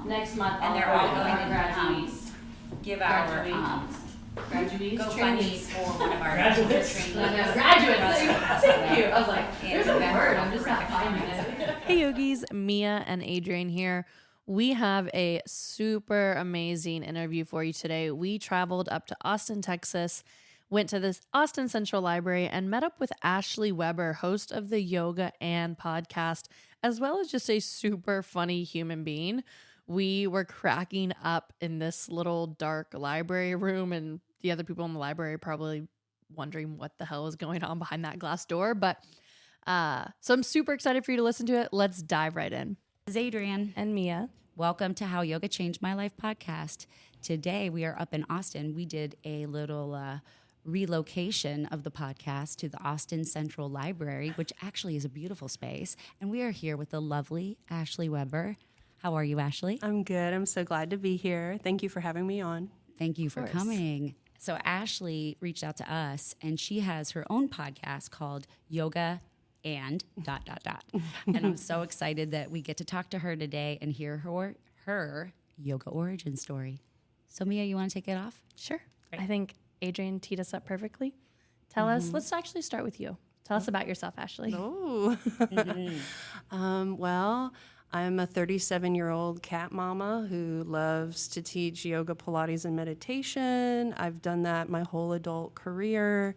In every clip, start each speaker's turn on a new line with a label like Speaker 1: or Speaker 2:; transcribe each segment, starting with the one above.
Speaker 1: next month,
Speaker 2: and they're all going to
Speaker 1: graduates.
Speaker 2: Give our
Speaker 1: Graduates,
Speaker 2: GoFundMe for one of our
Speaker 1: graduates.
Speaker 2: Graduates.
Speaker 1: Thank you. I was like, there's a word. I'm just not finding it.
Speaker 3: Hey yogis, Mia and Adrienne here. We have a super amazing interview for you today. We traveled up to Austin, Texas, went to this Austin Central Library and met up with Ashley Weber, host of the Yoga and podcast, as well as just a super funny human being. We were cracking up in this little dark library room, and the other people in the library probably wondering what the hell is going on behind that glass door. But so I'm super excited for you to listen to it. Let's dive right in.
Speaker 2: This is Adrienne
Speaker 3: And Mia.
Speaker 2: Welcome to How Yoga Changed My Life podcast. Today we are up in Austin. We did a little relocation of the podcast to the Austin Central Library, which actually is a beautiful space. And we are here with the lovely Ashley Weber. How are you, Ashley?
Speaker 4: I'm good. I'm so glad to be here. Thank you for having me on.
Speaker 2: Thank you for coming. So Ashley reached out to us, and she has her own podcast called Yoga and ... And I'm so excited that we get to talk to her today and hear her yoga origin story. So Mia, you want to take it off?
Speaker 3: Sure. Great. I think Adrienne teed us up perfectly. Tell us, let's actually start with you. Tell us about yourself, Ashley.
Speaker 4: Oh. Well, I'm a 37-year-old cat mama who loves to teach yoga, Pilates, and meditation. I've done that my whole adult career.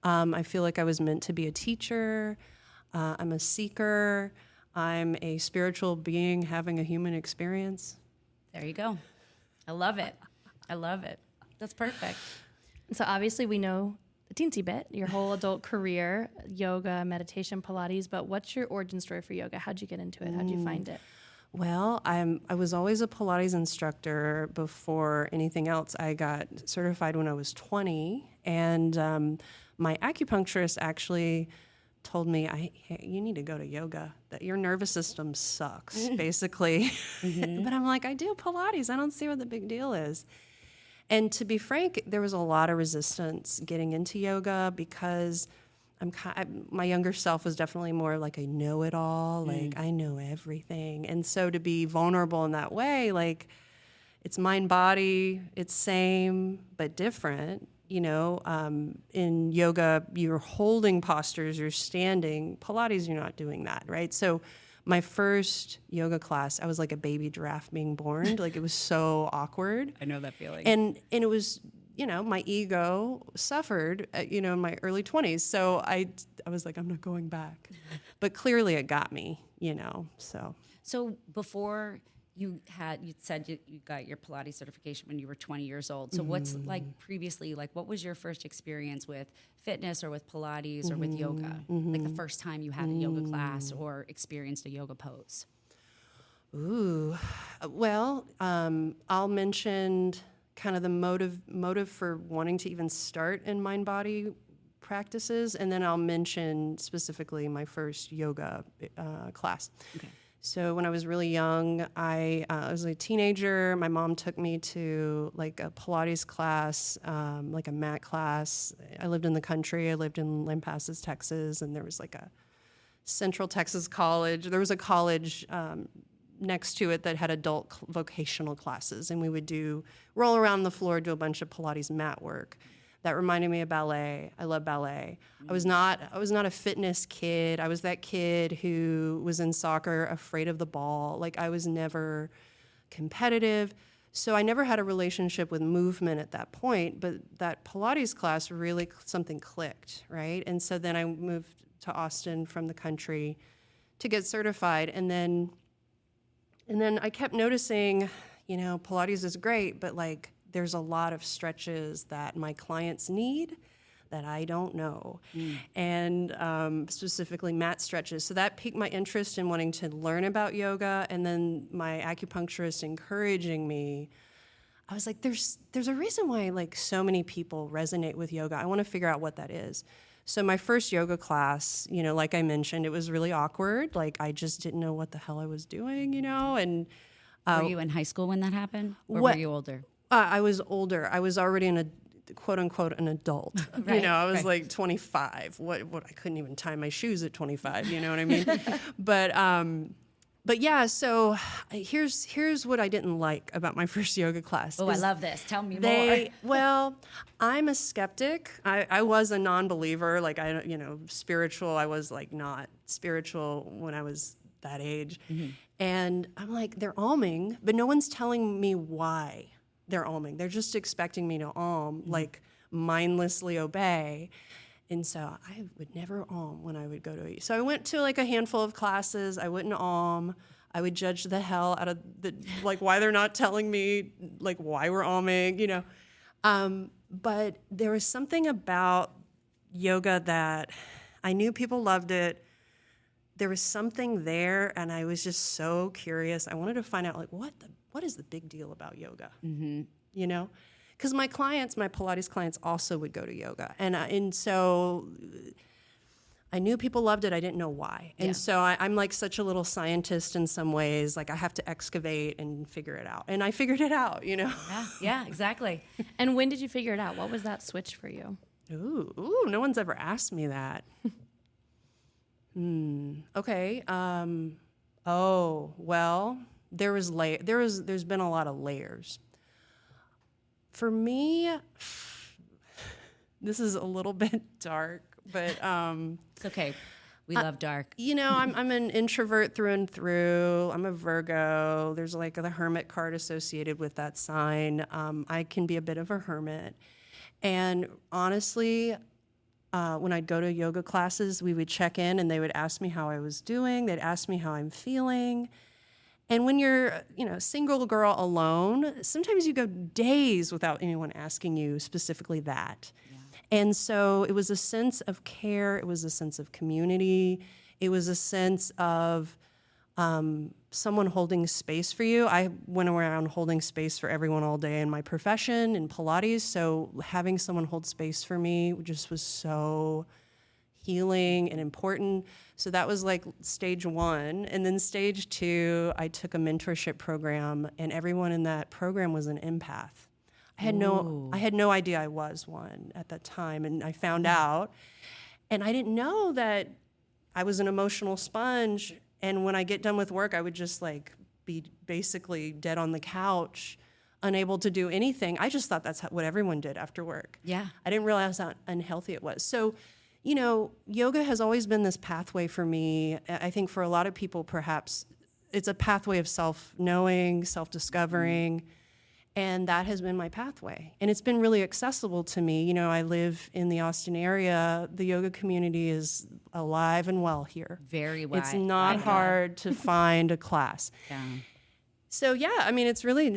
Speaker 4: I feel like I was meant to be a teacher. I'm a seeker. I'm a spiritual being having a human experience.
Speaker 2: There you go. I love it. I love it. That's perfect.
Speaker 3: So obviously we know a teensy bit, your whole adult career, yoga, meditation, Pilates, but what's your origin story for yoga? How'd you get into it? How'd you find it?
Speaker 4: Well, I was always a Pilates instructor before anything else. I got certified when I was 20, and my acupuncturist actually told me, hey, you need to go to yoga, that your nervous system sucks, basically. But I'm like, I do Pilates. I don't see what the big deal is. And to be frank, there was a lot of resistance getting into yoga because my younger self was definitely more like a know-it-all, like I know everything. And so to be vulnerable in that way, like it's mind, body, it's same but different. You know, in yoga, you're holding postures, you're standing. Pilates, you're not doing that, right? So my first yoga class, I was like a baby giraffe being born. Like it was so awkward.
Speaker 2: I know that feeling.
Speaker 4: And it was, you know, my ego suffered, in my early 20s. So I was like, I'm not going back. But clearly it got me, so.
Speaker 2: So before you said you got your Pilates certification when you were 20 years old. So what's like previously, like what was your first experience with fitness or with Pilates or with yoga? Like the first time you had a yoga class or experienced a yoga pose?
Speaker 4: Ooh, well, I'll mention kind of the motive for wanting to even start in mind-body practices, and then I'll mention specifically my first yoga class. Okay. So when I was really young, I was a teenager. My mom took me to like a Pilates class, like a mat class. I lived in the country. I lived in Lampasas, Texas, and there was like a Central Texas college. There was a college next to it that had adult vocational classes, and we would roll around the floor, do a bunch of Pilates mat work. That reminded me of ballet. I love ballet. I was not a fitness kid. I was that kid who was in soccer afraid of the ball. Like I was never competitive. So I never had a relationship with movement at that point, but that Pilates class really something clicked, right? And so then I moved to Austin from the country to get certified, and then I kept noticing, Pilates is great, but like there's a lot of stretches that my clients need that I don't know, and specifically mat stretches. So that piqued my interest in wanting to learn about yoga, and then my acupuncturist encouraging me. I was like, there's a reason why like so many people resonate with yoga. I want to figure out what that is. So my first yoga class, like I mentioned, it was really awkward. Like I just didn't know what the hell I was doing, and
Speaker 2: were you in high school when that happened, or were you older?
Speaker 4: I was older. I was already quote unquote an adult.
Speaker 2: Right,
Speaker 4: I was like 25. What I couldn't even tie my shoes at 25. You know what I mean? But But yeah, so here's what I didn't like about my first yoga class.
Speaker 2: Oh, I
Speaker 4: is
Speaker 2: love this. Tell me more.
Speaker 4: Well, I'm a skeptic. I was a non-believer, like spiritual. I was like not spiritual when I was that age. And I'm like, they're alming, but no one's telling me why they're alming. They're just expecting me to alm, like mindlessly obey. And so I would never alm when I would go to. So I went to like a handful of classes. I wouldn't alm. I would judge the hell out of why they're not telling me like why we're alming, But there was something about yoga that I knew people loved it. There was something there, and I was just so curious. I wanted to find out like what is the big deal about yoga, Because my Pilates clients also would go to yoga. And so I knew people loved it. I didn't know why. And so I'm like such a little scientist in some ways. Like I have to excavate and figure it out. And I figured it out,
Speaker 2: Yeah, exactly.
Speaker 3: And when did you figure it out? What was that switch for you?
Speaker 4: Ooh, no one's ever asked me that. Okay. Oh, well, there's been a lot of layers. For me, this is a little bit dark, but
Speaker 2: It's okay. We love dark.
Speaker 4: I'm an introvert through and through. I'm a Virgo. There's like the hermit card associated with that sign. I can be a bit of a hermit. And honestly, when I'd go to yoga classes, we would check in and they would ask me how I was doing. They'd ask me how I'm feeling. And when you're, a single girl alone, sometimes you go days without anyone asking you specifically that. Yeah. And so it was a sense of care. It was a sense of community. It was a sense of someone holding space for you. I went around holding space for everyone all day in my profession in Pilates. So having someone hold space for me just was so healing and important. So that was like stage one. And then stage two, I took a mentorship program, and everyone in that program was an empath. I had no idea I was one at that time, and I found out. And I didn't know that I was an emotional sponge. And when I get done with work, I would just like be basically dead on the couch, unable to do anything. I just thought that's what everyone did after work.
Speaker 2: Yeah.
Speaker 4: I didn't realize how unhealthy it was. So yoga has always been this pathway for me. I think for a lot of people, perhaps it's a pathway of self-knowing, self-discovering, and that has been my pathway. And it's been really accessible to me. I live in the Austin area. The yoga community is alive and well here.
Speaker 2: Very wide.
Speaker 4: It's not hard to find a class.
Speaker 2: Yeah.
Speaker 4: So it's really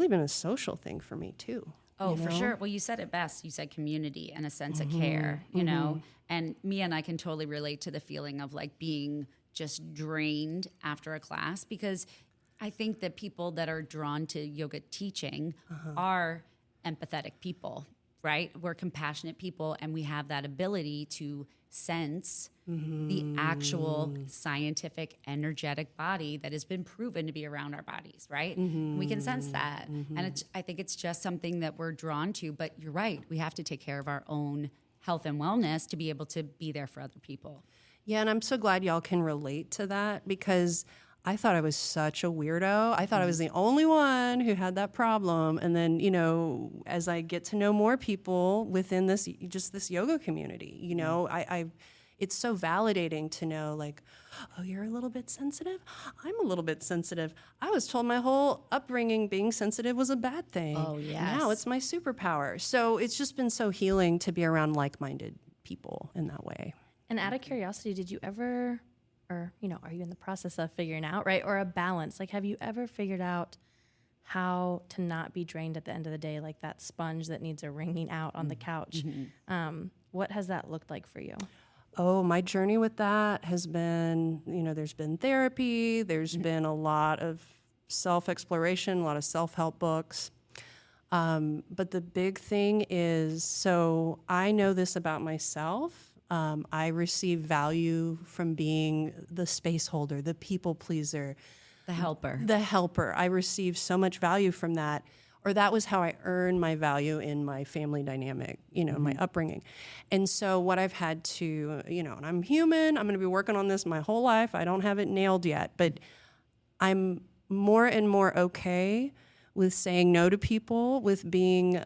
Speaker 4: been a social thing for me too.
Speaker 2: Oh, for sure. Well, you said it best. You said community and a sense of care, and Mia and I can totally relate to the feeling of like being just drained after a class, because I think that people that are drawn to yoga teaching are empathetic people, right? We're compassionate people, and we have that ability to sense the actual scientific, energetic body that has been proven to be around our bodies, right? We can sense that. And I think it's just something that we're drawn to. But you're right. We have to take care of our own health and wellness to be able to be there for other people.
Speaker 4: Yeah, and I'm so glad y'all can relate to that, because I thought I was such a weirdo. I thought I was the only one who had that problem. And then, as I get to know more people within this yoga community, it's so validating to know, like, oh, you're a little bit sensitive? I'm a little bit sensitive. I was told my whole upbringing being sensitive was a bad thing.
Speaker 2: Oh, yes.
Speaker 4: Now it's my superpower. So it's just been so healing to be around like-minded people in that way.
Speaker 3: And out of curiosity, did you ever, or, are you in the process of figuring out, right? Or a balance? Like, have you ever figured out how to not be drained at the end of the day, like that sponge that needs a wringing out on the couch? What has that looked like for you?
Speaker 4: Oh, my journey with that has been, there's been therapy, there's been a lot of self-exploration, a lot of self-help books. But the big thing is, so I know this about myself. I receive value from being the space holder, the people pleaser.
Speaker 2: The helper.
Speaker 4: The helper. I receive so much value from that. Or that was how I earned my value in my family dynamic, my upbringing. And so what I've had to, and I'm human, I'm going to be working on this my whole life. I don't have it nailed yet, but I'm more and more okay with saying no to people, with being,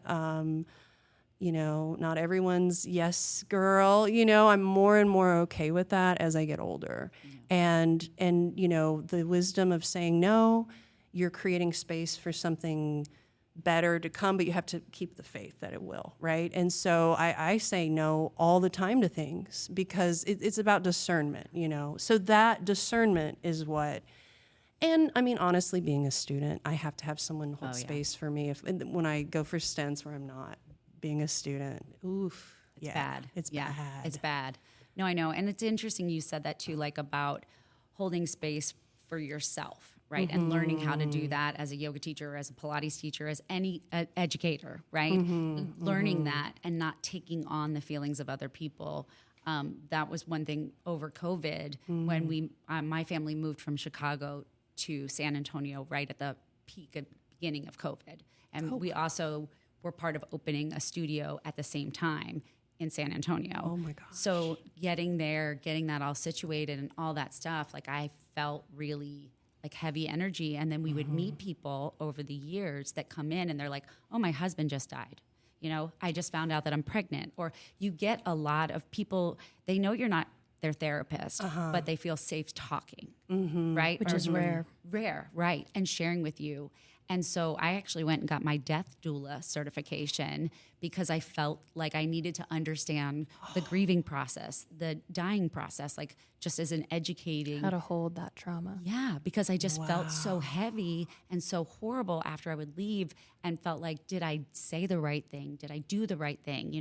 Speaker 4: not everyone's yes girl. I'm more and more okay with that as I get older. And the wisdom of saying no, you're creating space for something better to come, but you have to keep the faith that it will, right? And so I say no all the time to things because it's about discernment, So that discernment is what. And I mean, honestly, being a student, I have to have someone hold space for me when I go for stints where I'm not being a student. Oof.
Speaker 2: It's bad.
Speaker 4: It's
Speaker 2: yeah,
Speaker 4: bad.
Speaker 2: It's bad. No, I know. And it's interesting you said that too, like about holding space for yourself, right? And learning how to do that as a yoga teacher, as a Pilates teacher, as any educator, right? Learning that and not taking on the feelings of other people. That was one thing over COVID when my family moved from Chicago to San Antonio right at the beginning of COVID. And we also were part of opening a studio at the same time in San Antonio.
Speaker 4: Oh my gosh.
Speaker 2: So getting there, getting that all situated and all that stuff, like I felt really like heavy energy. And then we would meet people over the years that come in and they're like, oh, my husband just died. I just found out that I'm pregnant. Or you get a lot of people, they know you're not their therapist, but they feel safe talking, right?
Speaker 3: Which is rare.
Speaker 2: Rare, right. And sharing with you. And so I actually went and got my death doula certification because I felt like I needed to understand the grieving process, the dying process, like just as an educating.
Speaker 3: How to hold that trauma.
Speaker 2: Yeah, because I just felt so heavy and so horrible after I would leave and felt like, did I say the right thing? Did I do the right thing?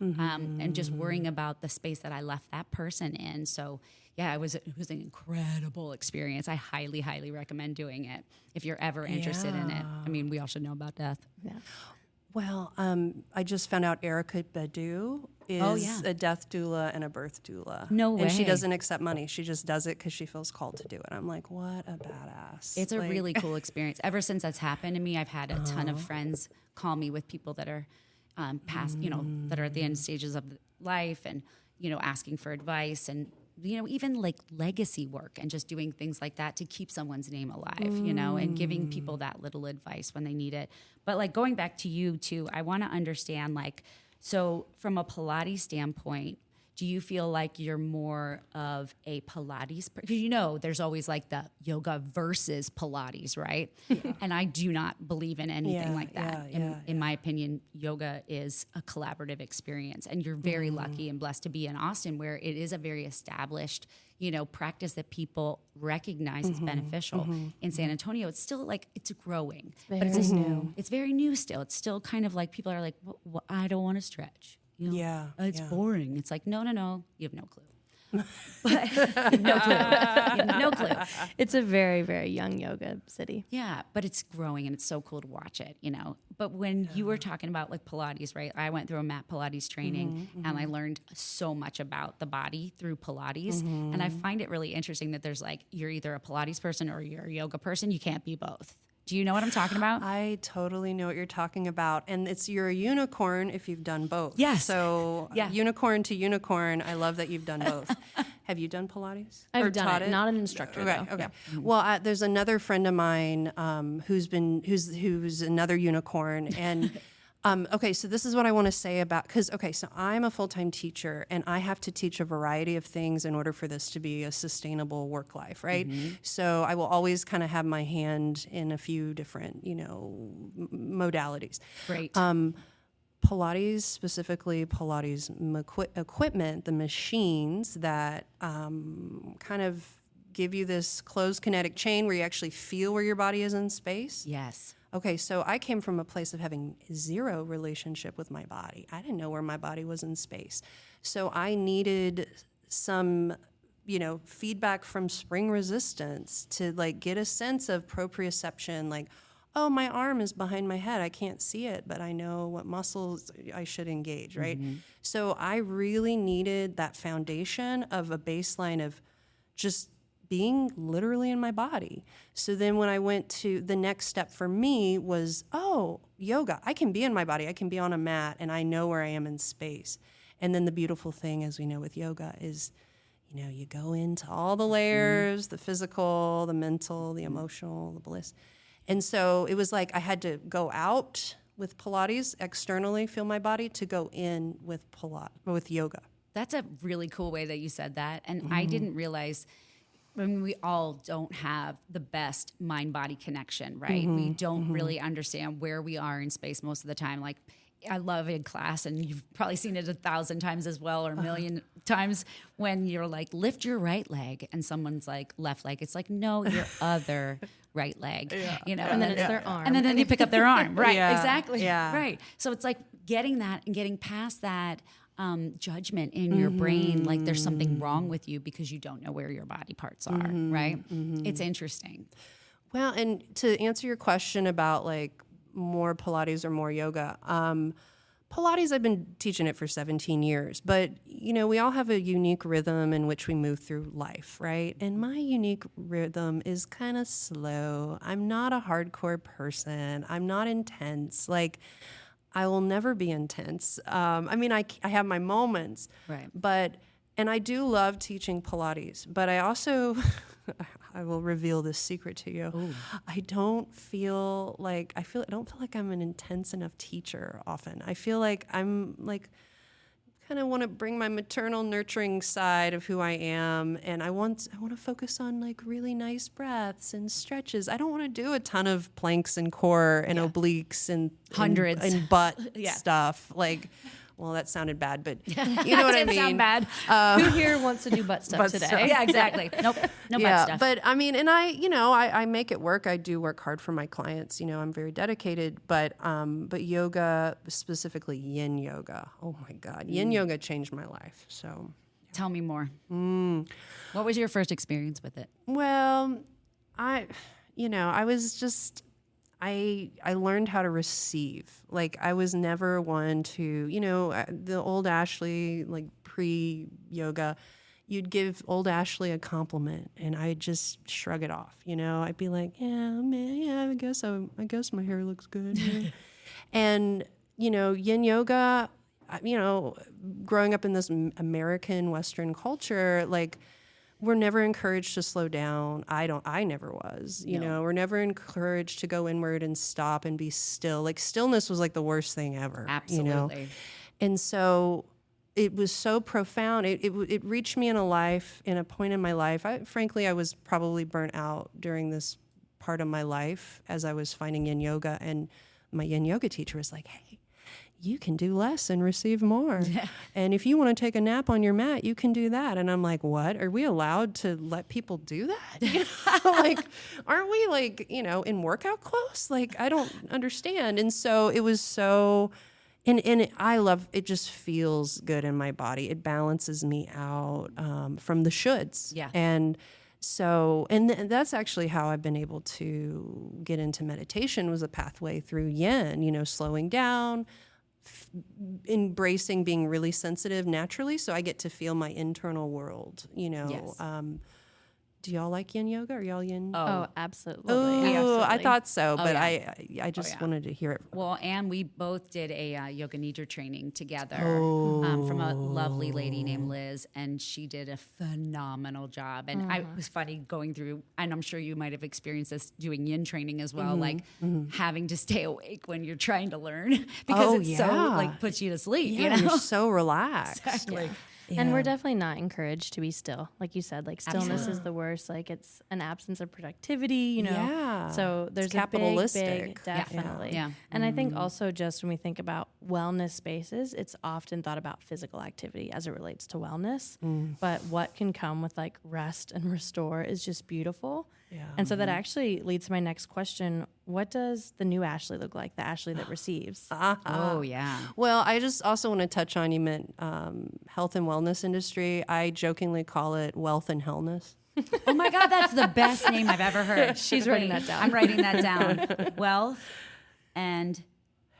Speaker 2: And just worrying about the space that I left that person in. So yeah, it was an incredible experience. I highly, highly recommend doing it if you're ever interested in it. I mean, we all should know about death.
Speaker 3: Yeah.
Speaker 4: Well, I just found out Erica Badu is a death doula and a birth doula.
Speaker 2: No way.
Speaker 4: And she doesn't accept money. She just does it because she feels called to do it. I'm like, what a badass.
Speaker 2: It's a really cool experience. Ever since that's happened to me, I've had a ton of friends call me with people that are past, that are at the end stages of life and, asking for advice and, even like legacy work and just doing things like that to keep someone's name alive, and giving people that little advice when they need it. But like going back to you too, I want to understand so from a Pilates standpoint, do you feel like you're more of a Pilates? Because there's always like the yoga versus Pilates, right? Yeah. And I do not believe in anything like that. In my opinion, yoga is a collaborative experience. And you're very lucky and blessed to be in Austin where it is a very established, practice that people recognize as beneficial. In San Antonio, it's still like, it's growing. But it's new. It's very new still. It's still kind of like people are like, well, I don't want to stretch. It's boring. It's like, no, you have no clue. But no clue. You have no clue.
Speaker 3: It's a very, very young yoga city.
Speaker 2: Yeah, but it's growing and it's so cool to watch it, But when you were talking about like Pilates, right? I went through a mat Pilates training and I learned so much about the body through Pilates. And I find it really interesting that there's like, you're either a Pilates person or you're a yoga person. You can't be both. Do you know what I'm talking about?
Speaker 4: I totally know what you're talking about. And you're a unicorn if you've done both.
Speaker 2: Yes.
Speaker 4: So unicorn to unicorn, I love that you've done both. Have you done Pilates?
Speaker 3: I've done it. Not an instructor,
Speaker 4: okay,
Speaker 3: though.
Speaker 4: Okay.
Speaker 3: Yeah.
Speaker 4: Well, there's another friend of mine who's another unicorn. And okay, so this is what I want to say about, so I'm a full-time teacher and I have to teach a variety of things in order for this to be a sustainable work life, right? So I will always kind of have my hand in a few different, modalities.
Speaker 2: Great.
Speaker 4: Pilates, specifically Pilates equipment, the machines that kind of give you this closed kinetic chain where you actually feel where your body is in space.
Speaker 2: Yes.
Speaker 4: Okay, so I came from a place of having zero relationship with my body. I didn't know where my body was in space. So I needed some, feedback from spring resistance to like get a sense of proprioception, like, oh, my arm is behind my head. I can't see it, but I know what muscles I should engage, right? So I really needed that foundation of a baseline of just being literally in my body. So then when I went to the next step for me was, yoga. I can be in my body. I can be on a mat and I know where I am in space. And then the beautiful thing, as we know with yoga, is, you go into all the layers, the physical, the mental, the emotional, the bliss. And so it was like I had to go out with Pilates externally, feel my body, to go in with with yoga.
Speaker 2: That's a really cool way that you said that. And I didn't realize, we all don't have the best mind-body connection, right? We don't really understand where we are in space most of the time. Like, I love in class, and you've probably seen it 1,000 times as well, or a million times, when you're like, lift your right leg, and someone's like, left leg. It's like, no, your other right leg,
Speaker 3: And then it's their arm.
Speaker 2: And then they pick up their arm. Right,
Speaker 4: Yeah.
Speaker 2: exactly.
Speaker 4: Yeah.
Speaker 2: Right. So it's like getting that and getting past that judgment in your brain, like there's something wrong with you because you don't know where your body parts are, right? It's interesting.
Speaker 4: Well, and to answer your question about like more Pilates or more yoga, Pilates, I've been teaching it for 17 years, but we all have a unique rhythm in which we move through life, right? And my unique rhythm is kind of slow. I'm not a hardcore person. I'm not intense. Like, I will never be intense. I have my moments,
Speaker 2: Right.
Speaker 4: And I do love teaching Pilates, but I also, I will reveal this secret to you.
Speaker 2: Ooh.
Speaker 4: I don't feel like I'm an intense enough teacher often. I feel like I'm like, kind of want to bring my maternal nurturing side of who I am. And I want to focus on like really nice breaths and stretches. I don't want to do a ton of planks and core and obliques and
Speaker 2: Hundreds.
Speaker 4: and butt
Speaker 2: Yeah.
Speaker 4: stuff. Like, well, that sounded bad, but you know what I mean?
Speaker 2: Sound bad.
Speaker 3: Who here wants to do butt stuff
Speaker 4: butt
Speaker 3: today?
Speaker 4: stuff.
Speaker 2: Yeah, exactly. Nope. No bad stuff.
Speaker 4: But I mean, and I make it work. I do work hard for my clients. I'm very dedicated. But yoga, specifically Yin yoga. Oh my God, Yin yoga changed my life. So
Speaker 2: Tell me more. What was your first experience with it?
Speaker 4: well, I was just. I learned how to receive. Like, I was never one to, the old Ashley, like pre-yoga, you'd give old Ashley a compliment and I'd just shrug it off. I'd be like, yeah, man, yeah, I guess my hair looks good. Yeah. And, Yin yoga, growing up in this American Western culture, like, we're never encouraged to slow down. I never was, we're never encouraged to go inward and stop and be still. Like, stillness was like the worst thing ever.
Speaker 2: Absolutely.
Speaker 4: And so it was so profound. It reached me in a point in my life. I was probably burnt out during this part of my life as I was finding Yin yoga. And my Yin yoga teacher was like, hey, you can do less and receive more. Yeah. And if you want to take a nap on your mat, you can do that. And I'm like, what? Are we allowed to let people do that? Like, aren't we like, in workout clothes? Like, I don't understand. And so it was so, I love, it just feels good in my body. It balances me out from the shoulds.
Speaker 2: Yeah.
Speaker 4: And so, that's actually how I've been able to get into meditation, was a pathway through Yin, slowing down, embracing being really sensitive naturally, so I get to feel my internal world.
Speaker 2: Yes.
Speaker 4: Do y'all like Yin yoga? Are y'all Yin?
Speaker 3: Oh, absolutely.
Speaker 4: Oh,
Speaker 3: Absolutely.
Speaker 4: I thought so, but
Speaker 2: yeah.
Speaker 4: I just
Speaker 2: yeah.
Speaker 4: wanted to hear it.
Speaker 2: Well, and we both did a yoga nidra training together from a lovely lady named Liz, and she did a phenomenal job. And it was funny going through, and I'm sure you might have experienced this doing yin training as well, like having to stay awake when you're trying to learn because it's so like puts you to sleep.
Speaker 4: Yeah, you're so relaxed.
Speaker 2: Exactly.
Speaker 3: And we're definitely not encouraged to be still. Like you said, like stillness
Speaker 2: Absolutely.
Speaker 3: is the worst. Like, it's an absence of productivity,
Speaker 4: Yeah.
Speaker 3: So there's
Speaker 4: It's
Speaker 3: a
Speaker 4: capitalistic.
Speaker 3: big, definitely.
Speaker 2: Yeah.
Speaker 3: And I think also just when we think about wellness spaces, it's often thought about physical activity as it relates to wellness. But what can come with like rest and restore is just beautiful.
Speaker 4: Yeah.
Speaker 3: And so that actually leads to my next question. What does the new Ashley look like, the Ashley that receives?
Speaker 2: Oh, yeah.
Speaker 4: Well, I just also want to touch on, you meant health and wellness industry. I jokingly call it wealth and hellness.
Speaker 2: Oh, my God, that's the best name I've ever heard.
Speaker 3: She's writing that down.
Speaker 2: I'm writing that down. Wealth and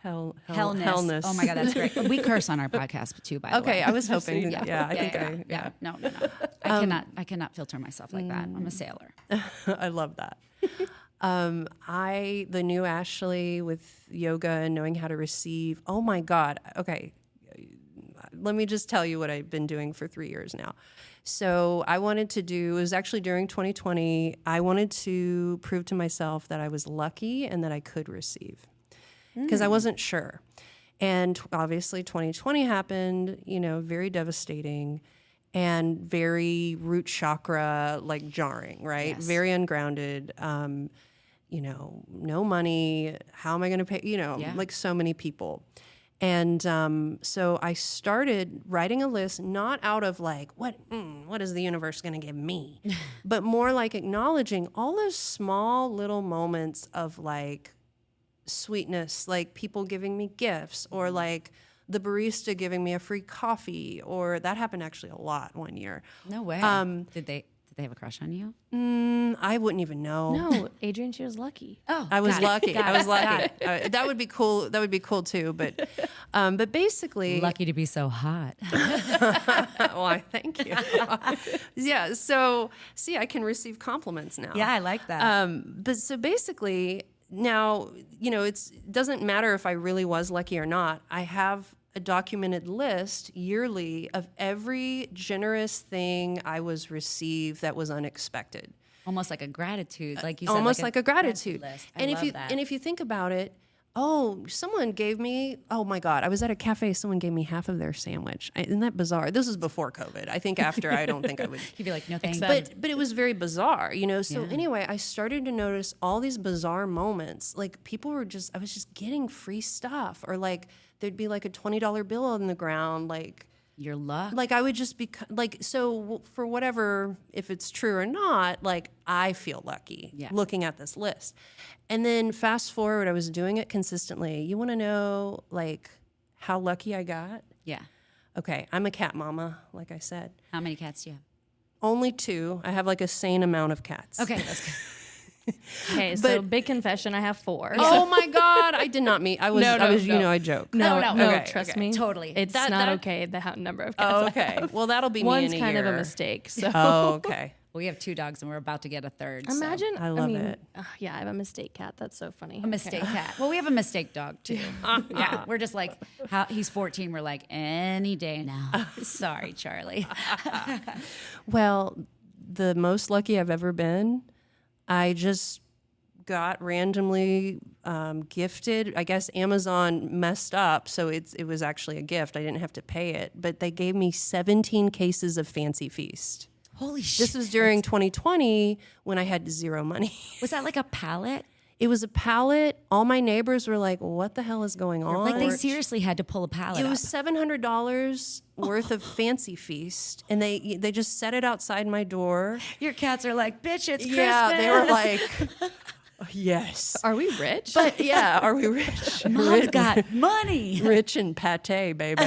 Speaker 2: hellness.
Speaker 4: Hellness.
Speaker 2: Oh, my God, that's great. We curse on our podcast, too, by the way.
Speaker 4: Okay, I was hoping. I think
Speaker 2: yeah. No. I cannot filter myself like that. I'm a sailor.
Speaker 4: I love that. The new Ashley with yoga and knowing how to receive. Oh my God. Okay. let me just tell you what I've been doing for 3 years now. So I wanted to do, it was actually during 2020, I wanted to prove to myself that I was lucky and that I could receive because I wasn't sure. And obviously 2020 happened, very devastating and very root chakra, like jarring, right?
Speaker 2: Yes.
Speaker 4: Very ungrounded. No money. How am I going to pay? Like so many people. And so I started writing a list, not out of like, what is the universe going to give me? But more like acknowledging all those small little moments of like sweetness, like people giving me gifts or like the barista giving me a free coffee, or that happened actually a lot one year.
Speaker 2: No way. Did they have a crush on you?
Speaker 4: I wouldn't even know.
Speaker 3: No, Adrienne, she was lucky.
Speaker 2: Oh,
Speaker 4: I was lucky. I was lucky.
Speaker 2: Got
Speaker 4: That would be cool. That would be cool too. But basically,
Speaker 2: lucky to be so hot.
Speaker 4: Why? Thank you. Yeah. So see, I can receive compliments now.
Speaker 2: Yeah, I like that.
Speaker 4: But so basically, now it doesn't matter if I really was lucky or not. I have a documented list yearly of every generous thing I was received that was unexpected.
Speaker 2: Almost like a gratitude, like you said.
Speaker 4: Almost like a gratitude
Speaker 2: list.
Speaker 4: And if you think about it, someone gave me, oh my God, I was at a cafe, someone gave me half of their sandwich. Isn't that bizarre? This is before COVID. I think after, I don't think I would.
Speaker 2: You'd be like, no thanks.
Speaker 4: But it was very bizarre, So anyway, I started to notice all these bizarre moments. Like I was just getting free stuff, or like there'd be like a $20 bill on the ground, like.
Speaker 2: Your luck.
Speaker 4: Like I would just be like, so for whatever, if it's true or not, like I feel lucky looking at this list. And then fast forward, I was doing it consistently. You want to know like how lucky I got?
Speaker 2: Yeah.
Speaker 4: Okay. I'm a cat mama, like I said.
Speaker 2: How many cats do you have?
Speaker 4: Only 2. I have like a sane amount of cats.
Speaker 2: Okay, that's good.
Speaker 3: Okay, so big confession, I have 4.
Speaker 4: Oh my God. I did not mean, I was,
Speaker 3: No.
Speaker 4: I joke.
Speaker 3: No,
Speaker 2: Okay,
Speaker 3: trust
Speaker 4: okay.
Speaker 3: me.
Speaker 2: Totally.
Speaker 3: It's not okay, the number of cats
Speaker 4: Oh,
Speaker 3: I
Speaker 4: okay.
Speaker 3: have.
Speaker 4: Well, that'll be me
Speaker 3: One's
Speaker 4: in a
Speaker 3: kind
Speaker 4: year.
Speaker 3: of a mistake, so.
Speaker 4: Oh, okay.
Speaker 2: We have 2 dogs and we're about to get a third. so-
Speaker 3: Imagine,
Speaker 4: I love it.
Speaker 3: Yeah, I have a mistake cat. That's so funny.
Speaker 2: A mistake cat. Well, we have a mistake dog too. Yeah, we're just like, he's 14. We're like, any day now. Sorry, Charlie.
Speaker 4: Well, the most lucky I've ever been, I just got randomly gifted. I guess Amazon messed up, so it was actually a gift. I didn't have to pay it, but they gave me 17 cases of Fancy Feast.
Speaker 2: Holy shit.
Speaker 4: This was during 2020 when I had 0 money.
Speaker 2: Was that like a pallet?
Speaker 4: It was a pallet. All my neighbors were like, what the hell is going on?
Speaker 2: Like they seriously had to pull a pallet
Speaker 4: It was
Speaker 2: up.
Speaker 4: $700 worth of Fancy Feast, and they just set it outside my door.
Speaker 2: Your cats are like, bitch, it's Christmas.
Speaker 4: Yeah, they were like, yes.
Speaker 3: Are we rich?
Speaker 4: But yeah, are we rich?
Speaker 2: Mom's got money.
Speaker 4: Rich and pate, baby.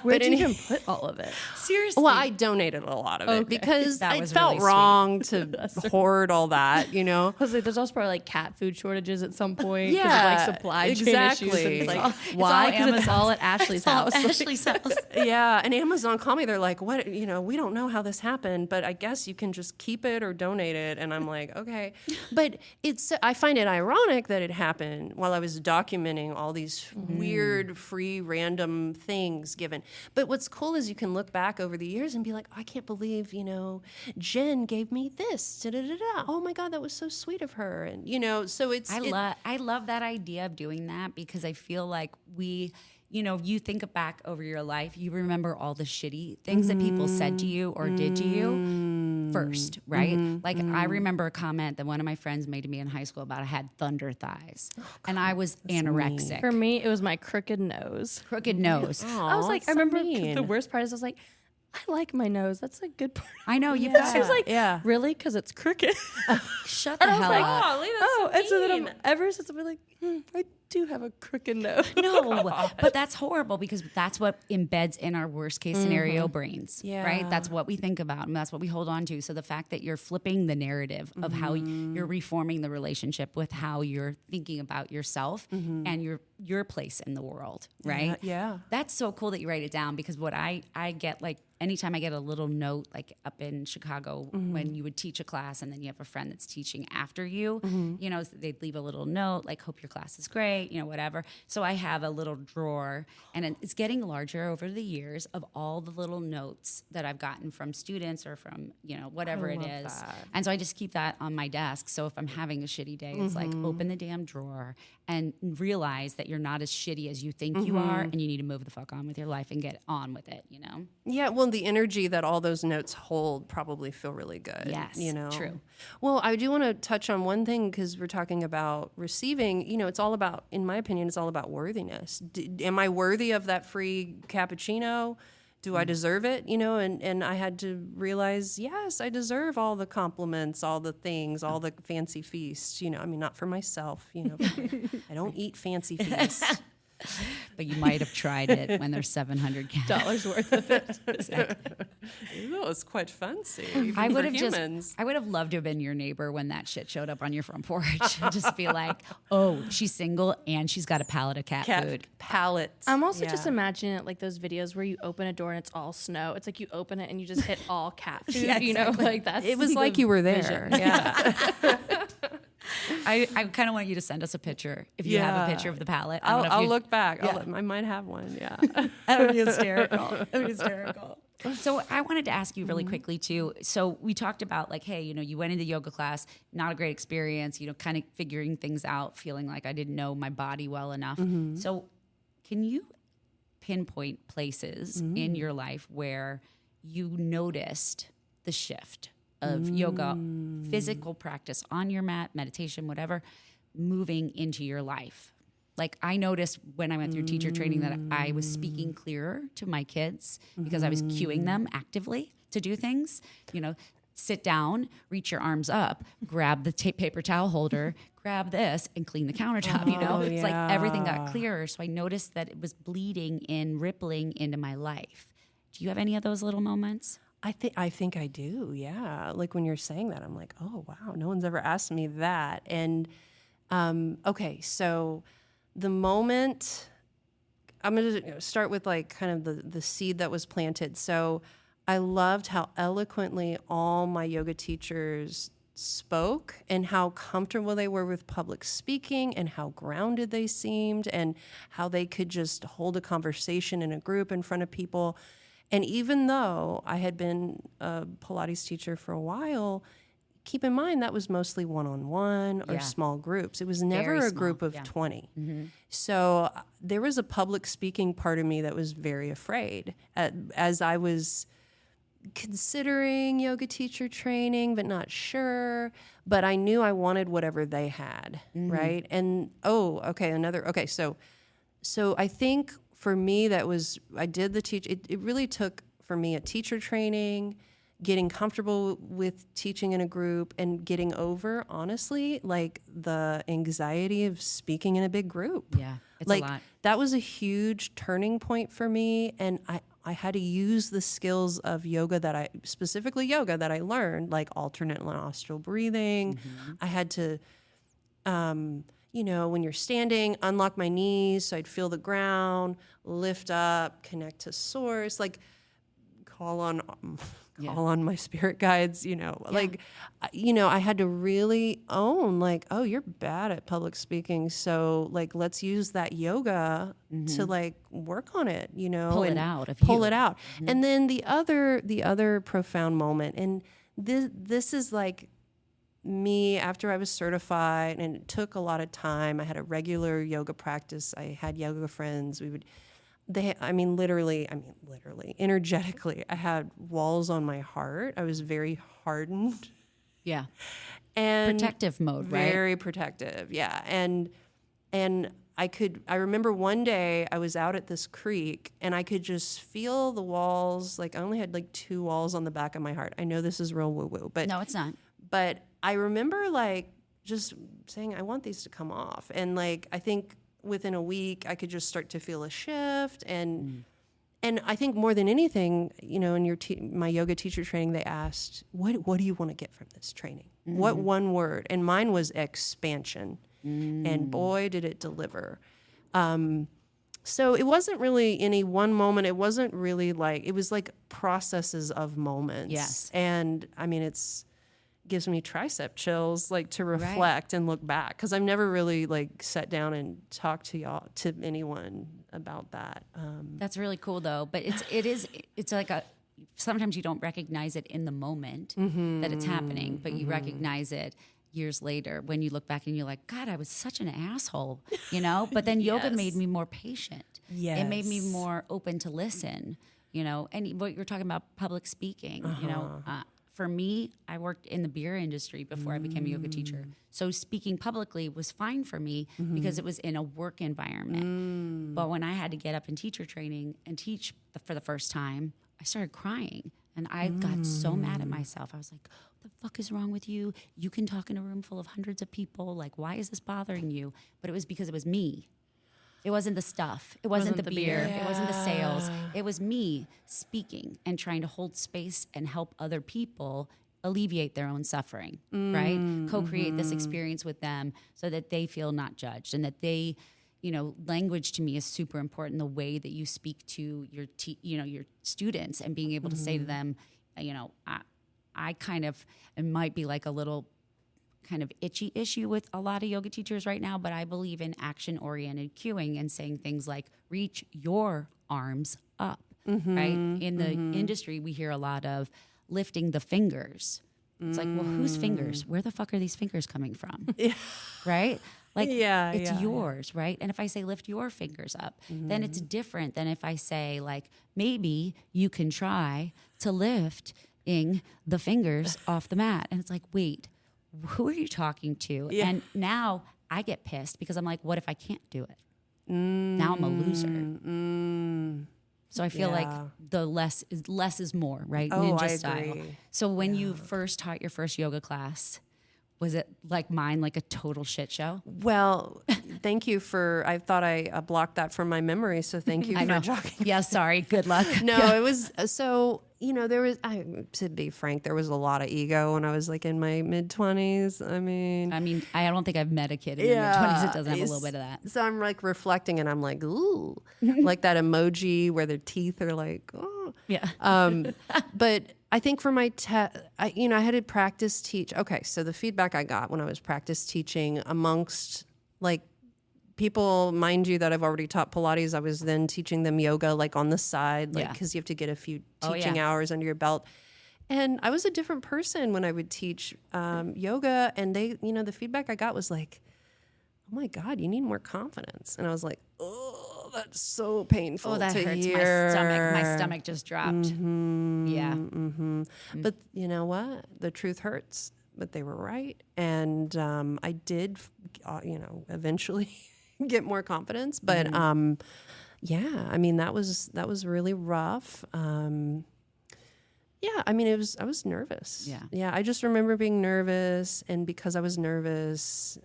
Speaker 3: Where'd you
Speaker 4: any-
Speaker 3: even put all of it?
Speaker 2: Seriously.
Speaker 4: Well, I donated a lot of it because
Speaker 2: That
Speaker 4: it
Speaker 2: was
Speaker 4: felt
Speaker 2: really
Speaker 4: wrong to hoard all that,
Speaker 3: I was like, there's also probably like cat food shortages at some point. 'cause
Speaker 4: Yeah,
Speaker 3: of, like supply chain
Speaker 4: exactly.
Speaker 3: issues. And it's like,
Speaker 2: all-
Speaker 3: why?
Speaker 2: it's all
Speaker 3: Because it's
Speaker 2: Amazon.
Speaker 3: all at Ashley's house.
Speaker 2: Ashley's house.
Speaker 4: Yeah, and Amazon called me. They're like, what, we don't know how this happened, but I guess you can just keep it or donate it. And I'm like, okay. But I find it ironic that it happened while I was documenting all these weird, free, random things given. But what's cool is you can look back over the years and be like, I can't believe, Jen gave me this. Da-da-da-da. Oh my God, that was so sweet of her. And, so it's...
Speaker 2: I love that idea of doing that because I feel like you think back over your life, you remember all the shitty things that people said to you or did to you first, right? I remember a comment that one of my friends made to me in high school about I had thunder thighs. And I was anorexic.
Speaker 3: For me, it was my crooked nose.
Speaker 2: Crooked nose.
Speaker 3: I was like,
Speaker 4: that's
Speaker 3: I
Speaker 4: so
Speaker 3: remember
Speaker 4: mean.
Speaker 3: the worst part is I was like, I like my nose. That's a good part.
Speaker 2: I know you've got
Speaker 3: I was like,
Speaker 4: Yeah.
Speaker 3: really? Because it's crooked.
Speaker 2: shut the
Speaker 3: And I was
Speaker 2: hell
Speaker 3: like,
Speaker 2: up.
Speaker 3: and so then ever since I've been like, I do have a crooked nose.
Speaker 2: No, but that's horrible because that's what embeds in our worst case scenario brains,
Speaker 4: Yeah.
Speaker 2: right? That's what we think about and that's what we hold on to. So the fact that you're flipping the narrative of how you're reforming the relationship with how you're thinking about yourself and your place in the world, right?
Speaker 4: Yeah.
Speaker 2: That's so cool that you write it down because what I get like anytime I get a little note, like up in Chicago, when you would teach a class and then you have a friend that's teaching after you, you know, they'd leave a little note like, hope your class is great, you know, whatever. So I have a little drawer, and it's getting larger over the years, of all the little notes that I've gotten from students or from, you know, whatever it is.
Speaker 4: that.
Speaker 2: And so I just keep that on my desk. So if I'm having a shitty day, it's like, open the damn drawer and realize that you're not as shitty as you think you are, and you need to move the fuck on with your life and get on with it, you know?
Speaker 4: Yeah, well, the energy that all those notes hold probably feel really good.
Speaker 2: Yes,
Speaker 4: you know?
Speaker 2: true.
Speaker 4: Well, I do want to touch on one thing, because we're talking about receiving. You know, it's all about, in my opinion, it's all about worthiness. Am I worthy of that free cappuccino? Do I deserve it? You know, and I had to realize, yes, I deserve all the compliments, all the things, all the fancy feasts. You know, I mean, not for myself, you know. I don't eat fancy feasts.
Speaker 2: But you might have tried it when there's $700
Speaker 3: Dollars worth of it.
Speaker 4: Ooh, it's quite fancy. Even
Speaker 2: I would
Speaker 4: for
Speaker 2: have
Speaker 4: humans.
Speaker 2: I would have loved to have been your neighbor when that shit showed up on your front porch. Just be like, oh, she's single and she's got a pallet of cat food.
Speaker 4: Pallets.
Speaker 3: I'm also
Speaker 4: Yeah.
Speaker 3: just imagining it like those videos where you open a door and it's all snow. It's like you open it and you just hit all cat food.
Speaker 2: Yeah,
Speaker 3: You know,
Speaker 2: exactly.
Speaker 3: like that's
Speaker 4: It was
Speaker 3: the
Speaker 4: like you were there.
Speaker 3: vision.
Speaker 4: Yeah.
Speaker 2: I kind of want you to send us a picture if you have a picture of the pallet. I don't know if
Speaker 4: I'll
Speaker 2: you-
Speaker 4: look back.
Speaker 2: Yeah.
Speaker 4: I might have one. Yeah.
Speaker 2: That would be hysterical. That would be hysterical. So I wanted to ask you really quickly too. So we talked about like, hey, you know, you went into yoga class, not a great experience, you know, kind of figuring things out, feeling like I didn't know my body well enough. So can you pinpoint places in your life where you noticed the shift of yoga, physical practice on your mat, meditation, whatever, moving into your life? Like I noticed when I went through teacher training that I was speaking clearer to my kids because I was cueing them actively to do things. You know, sit down, reach your arms up, grab the paper towel holder, grab this, and clean the countertop. You know, it's like everything got clearer. So I noticed that it was bleeding in, rippling into my life. Do you have any of those little moments?
Speaker 4: I think I do. Yeah. Like when you're saying that, I'm like, oh wow, no one's ever asked me that. And okay, so the moment I'm going to start with like kind of the seed that was planted. So I loved how eloquently all my yoga teachers spoke and how comfortable they were with public speaking and how grounded they seemed and how they could just hold a conversation in a group in front of people. And even though I had been a Pilates teacher for a while, keep in mind that was mostly one-on-one or small groups. It was never
Speaker 2: Very
Speaker 4: a group
Speaker 2: small,
Speaker 4: of 20. So there was a public speaking part of me that was very afraid as I was considering yoga teacher training, but not sure. But I knew I wanted whatever they had, right? And so I think for me I did the teach. It really took for me a teacher training, getting comfortable with teaching in a group, and getting over, honestly, like the anxiety of speaking in a big group.
Speaker 2: Yeah, it's
Speaker 4: like,
Speaker 2: a lot.
Speaker 4: That was a huge turning point for me, and I had to use the skills of specifically yoga that I learned, like alternate nostril breathing. I had to, you know, when you're standing, unlock my knees so I'd feel the ground, lift up, connect to source, like call on my spirit guides, you know, like, you know, I had to really own like, oh, you're bad at public speaking. So like, let's use that yoga to like work on it, you know,
Speaker 2: Pull it
Speaker 4: and
Speaker 2: out of
Speaker 4: pull
Speaker 2: you.
Speaker 4: it out. And then the other profound moment, and this is like me after I was certified, and it took a lot of time. I had a regular yoga practice. I had yoga friends. Literally, energetically, I had walls on my heart. I was very hardened.
Speaker 2: Yeah.
Speaker 4: And
Speaker 2: Protective mode, right?
Speaker 4: very protective, yeah. And I remember one day I was out at this creek and I could just feel the walls. Like I only had like 2 walls on the back of my heart. I know this is real woo-woo, but
Speaker 2: No, it's not.
Speaker 4: But I remember like just saying, I want these to come off. And like, I think within a week I could just start to feel a shift. And I think more than anything, you know, in my yoga teacher training, they asked, what do you want to get from this training? What one word? And mine was expansion. And boy, did it deliver. So it wasn't really any one moment. It wasn't really like, it was like processes of moments.
Speaker 2: Yes.
Speaker 4: And I mean, gives me tricep chills, like to reflect and look back. Cause I've never really like sat down and talked to anyone about that.
Speaker 2: That's really cool though. But it's like sometimes you don't recognize it in the moment that it's happening, but you recognize it years later when you look back and you're like, God, I was such an asshole, you know? But then yoga made me more patient. It made me more open to listen, you know? And what you're talking about, public speaking, you know, for me, I worked in the beer industry before I became a yoga teacher. So speaking publicly was fine for me because it was in a work environment. But when I had to get up in teacher training and teach for the first time, I started crying. And I got so mad at myself. I was like, what the fuck is wrong with you? You can talk in a room full of hundreds of people. Like, why is this bothering you? But it was because it was me. It wasn't the stuff. It wasn't the beer. It wasn't the sales. It was me speaking and trying to hold space and help other people alleviate their own suffering, right? Co-create this experience with them so that they feel not judged and that they, you know, language to me is super important. The way that you speak to your, your students and being able to say to them, you know, I kind of, it might be like a little kind of itchy issue with a lot of yoga teachers right now, but I believe in action-oriented cueing and saying things like, reach your arms up, right? In the industry, we hear a lot of lifting the fingers. It's like, well, whose fingers? Where the fuck are these fingers coming from? Right? Like, it's yours, right? And if I say lift your fingers up, then it's different than if I say, like, maybe you can try to lifting the fingers off the mat. And it's like, wait, who are you talking to? And now I get pissed because I'm like, what if I can't do it? Now I'm a loser. So I feel like the less is more, right?
Speaker 4: Oh,
Speaker 2: Ninja
Speaker 4: I
Speaker 2: style.
Speaker 4: agree.
Speaker 2: So when you first taught your first yoga class, was it like mine, like a total shit show?
Speaker 4: Well, thank you I thought I blocked that from my memory. So thank you for jogging.
Speaker 2: Yeah, sorry. Good luck.
Speaker 4: No, it was so, you know, to be frank, there was a lot of ego when I was like in my mid-20s. I mean,
Speaker 2: I don't think I've met a kid in their mid-20s that doesn't have a little bit of that.
Speaker 4: So I'm like reflecting and I'm like, ooh, like that emoji where their teeth are like, oh.
Speaker 2: Yeah.
Speaker 4: But I think for my I had to practice teach. Okay, so the feedback I got when I was practice teaching amongst like people, mind you, that I've already taught Pilates, I was then teaching them yoga like on the side, like because you have to get a few teaching hours under your belt. And I was a different person when I would teach yoga, and they, you know, the feedback I got was like, oh my God, you need more confidence. And I was like, oh, that's so painful.
Speaker 2: Oh, that
Speaker 4: to
Speaker 2: hurts
Speaker 4: hear.
Speaker 2: my stomach. My stomach just dropped. Yeah.
Speaker 4: But you know what? The truth hurts, but they were right. And I did, eventually get more confidence. But yeah, I mean, that was really rough. Yeah, I mean, I was nervous. Yeah, I just remember being nervous, and because I was nervous,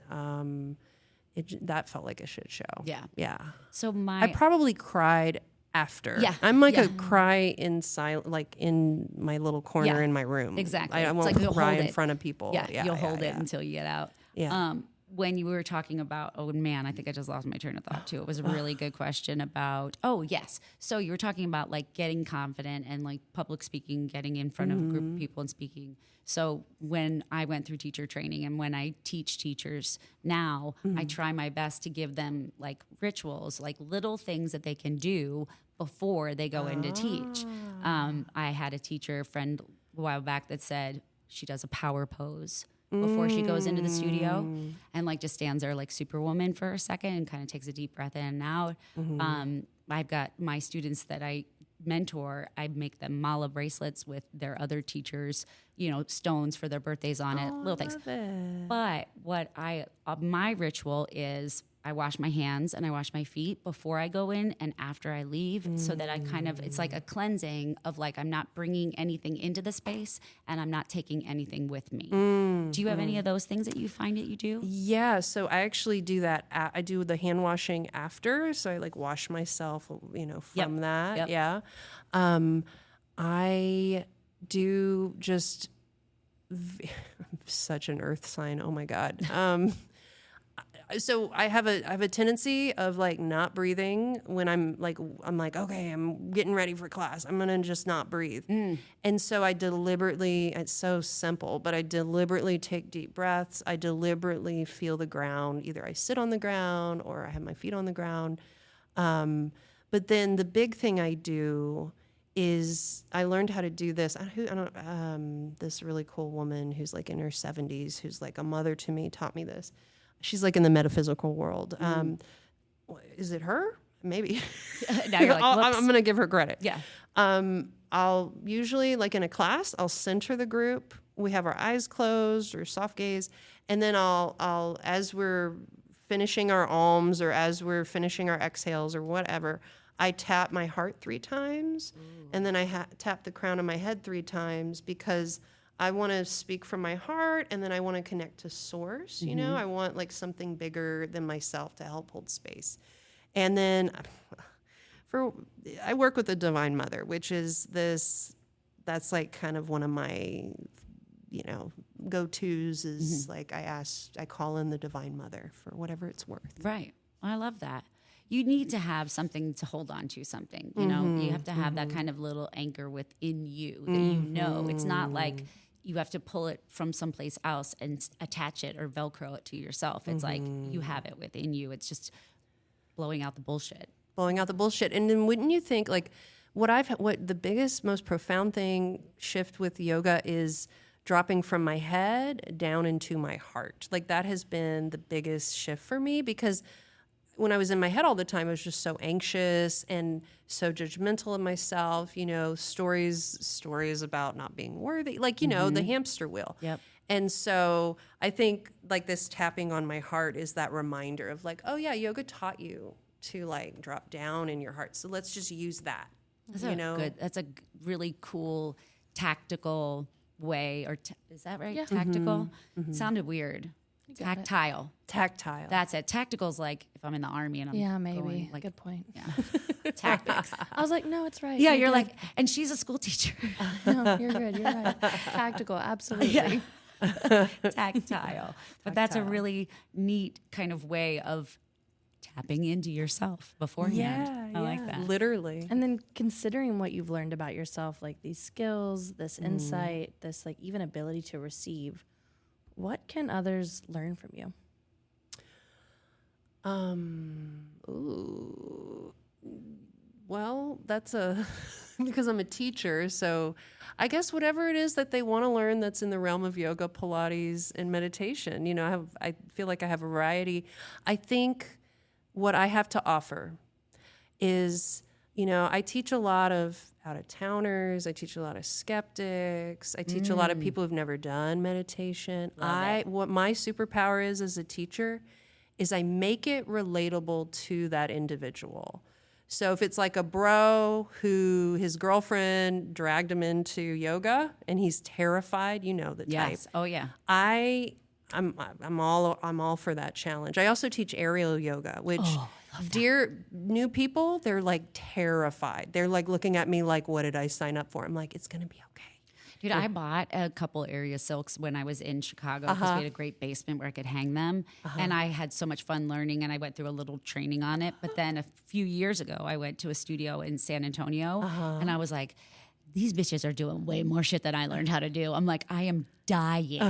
Speaker 4: that felt like a shit show. Yeah.
Speaker 2: So
Speaker 4: I probably cried after. Yeah, I'm like a cry in silent, like in my little corner in my room.
Speaker 2: Exactly.
Speaker 4: I won't
Speaker 2: like
Speaker 4: cry in front of people.
Speaker 2: You'll hold it until you get out.
Speaker 4: Yeah.
Speaker 2: When you were talking about, oh man, I think I just lost my train of thought too. It was a really good question about, oh yes. So you were talking about like getting confident and like public speaking, getting in front of a group of people and speaking. So when I went through teacher training and when I teach teachers now, I try my best to give them like rituals, like little things that they can do before they go in to teach. I had a teacher friend a while back that said she does a power pose before she goes into the studio and like just stands there like Superwoman for a second and kind of takes a deep breath in and out. I've got my students that I mentor, I make them mala bracelets with their other teachers, you know, stones for their birthdays on it, little things. But what my ritual is I wash my hands and I wash my feet before I go in and after I leave so that I kind of, it's like a cleansing of like, I'm not bringing anything into the space and I'm not taking anything with me. Do you have any of those things that you find that you do?
Speaker 4: Yeah, so I actually do that. I do the hand washing after. So I like wash myself, you know, from that. Yeah. I do just such an earth sign. Oh my God. So I have a tendency of like not breathing when I'm like, okay, I'm getting ready for class. I'm going to just not breathe. And so I deliberately, it's so simple, but I deliberately take deep breaths. I deliberately feel the ground. Either I sit on the ground or I have my feet on the ground. But then the big thing I do is I learned how to do this. This really cool woman who's like in her 70s, who's like a mother to me, taught me this. She's like in the metaphysical world. Is it her? Maybe.
Speaker 2: Now you're like,
Speaker 4: I'm going to give her credit.
Speaker 2: Yeah.
Speaker 4: I'll usually, like in a class, I'll center the group. We have our eyes closed or soft gaze. And then I'll as we're finishing our alms or as we're finishing our exhales or whatever, I tap my heart 3 times, and then I tap the crown of my head 3 times because I want to speak from my heart, and then I want to connect to source. You know, I want like something bigger than myself to help hold space. And then I work with the Divine Mother, which is that's like kind of one of my, go-tos is like I call in the Divine Mother for whatever it's worth.
Speaker 2: Right. I love that. You need to have something to hold on to, something, you have to have that kind of little anchor within you that it's not like you have to pull it from someplace else and attach it or Velcro it to yourself. It's like you have it within you. It's just blowing out the bullshit.
Speaker 4: And then wouldn't you think like what the biggest, most profound shift with yoga is dropping from my head down into my heart. Like that has been the biggest shift for me because when I was in my head all the time, I was just so anxious and so judgmental of myself, stories about not being worthy, like, the hamster wheel.
Speaker 2: Yep.
Speaker 4: And so I think like this tapping on my heart is that reminder of like, oh yeah, yoga taught you to like drop down in your heart. So let's just use that.
Speaker 2: That's a really cool tactical way, or is that right? Yeah. Tactical? Sounded weird. Tactile. That's it. Tactical is like if I'm in the army and I'm
Speaker 3: maybe.
Speaker 2: Going, like,
Speaker 3: good point.
Speaker 2: Yeah. Tactics.
Speaker 3: I was like, no, it's right.
Speaker 2: Yeah, you're like, and she's a school teacher.
Speaker 3: No, you're good. You're right. Tactical, absolutely.
Speaker 2: Yeah. Tactile. But that's a really neat kind of way of tapping into yourself beforehand. I like that.
Speaker 4: Literally.
Speaker 3: And then considering what you've learned about yourself, like these skills, this insight, this like even ability to receive, what can others learn from you?
Speaker 4: Well, that's because I'm a teacher. So I guess whatever it is that they want to learn that's in the realm of yoga, Pilates, and meditation, I feel like I have a variety. I think what I have to offer is, I teach a lot of out-of-towners. I teach a lot of skeptics. I teach a lot of people who've never done meditation. What my superpower is as a teacher is I make it relatable to that individual. So if it's like a bro who his girlfriend dragged him into yoga and he's terrified, the type.
Speaker 2: Yes. Oh yeah.
Speaker 4: I'm all for that challenge. I also teach aerial yoga, which dear new people, they're like terrified. They're like looking at me like, what did I sign up for? I'm like, it's going to be okay.
Speaker 2: Dude, I bought a couple area silks when I was in Chicago because we had a great basement where I could hang them. And I had so much fun learning, and I went through a little training on it. But then a few years ago, I went to a studio in San Antonio, and I was like, these bitches are doing way more shit than I learned how to do. I'm like, I am dying.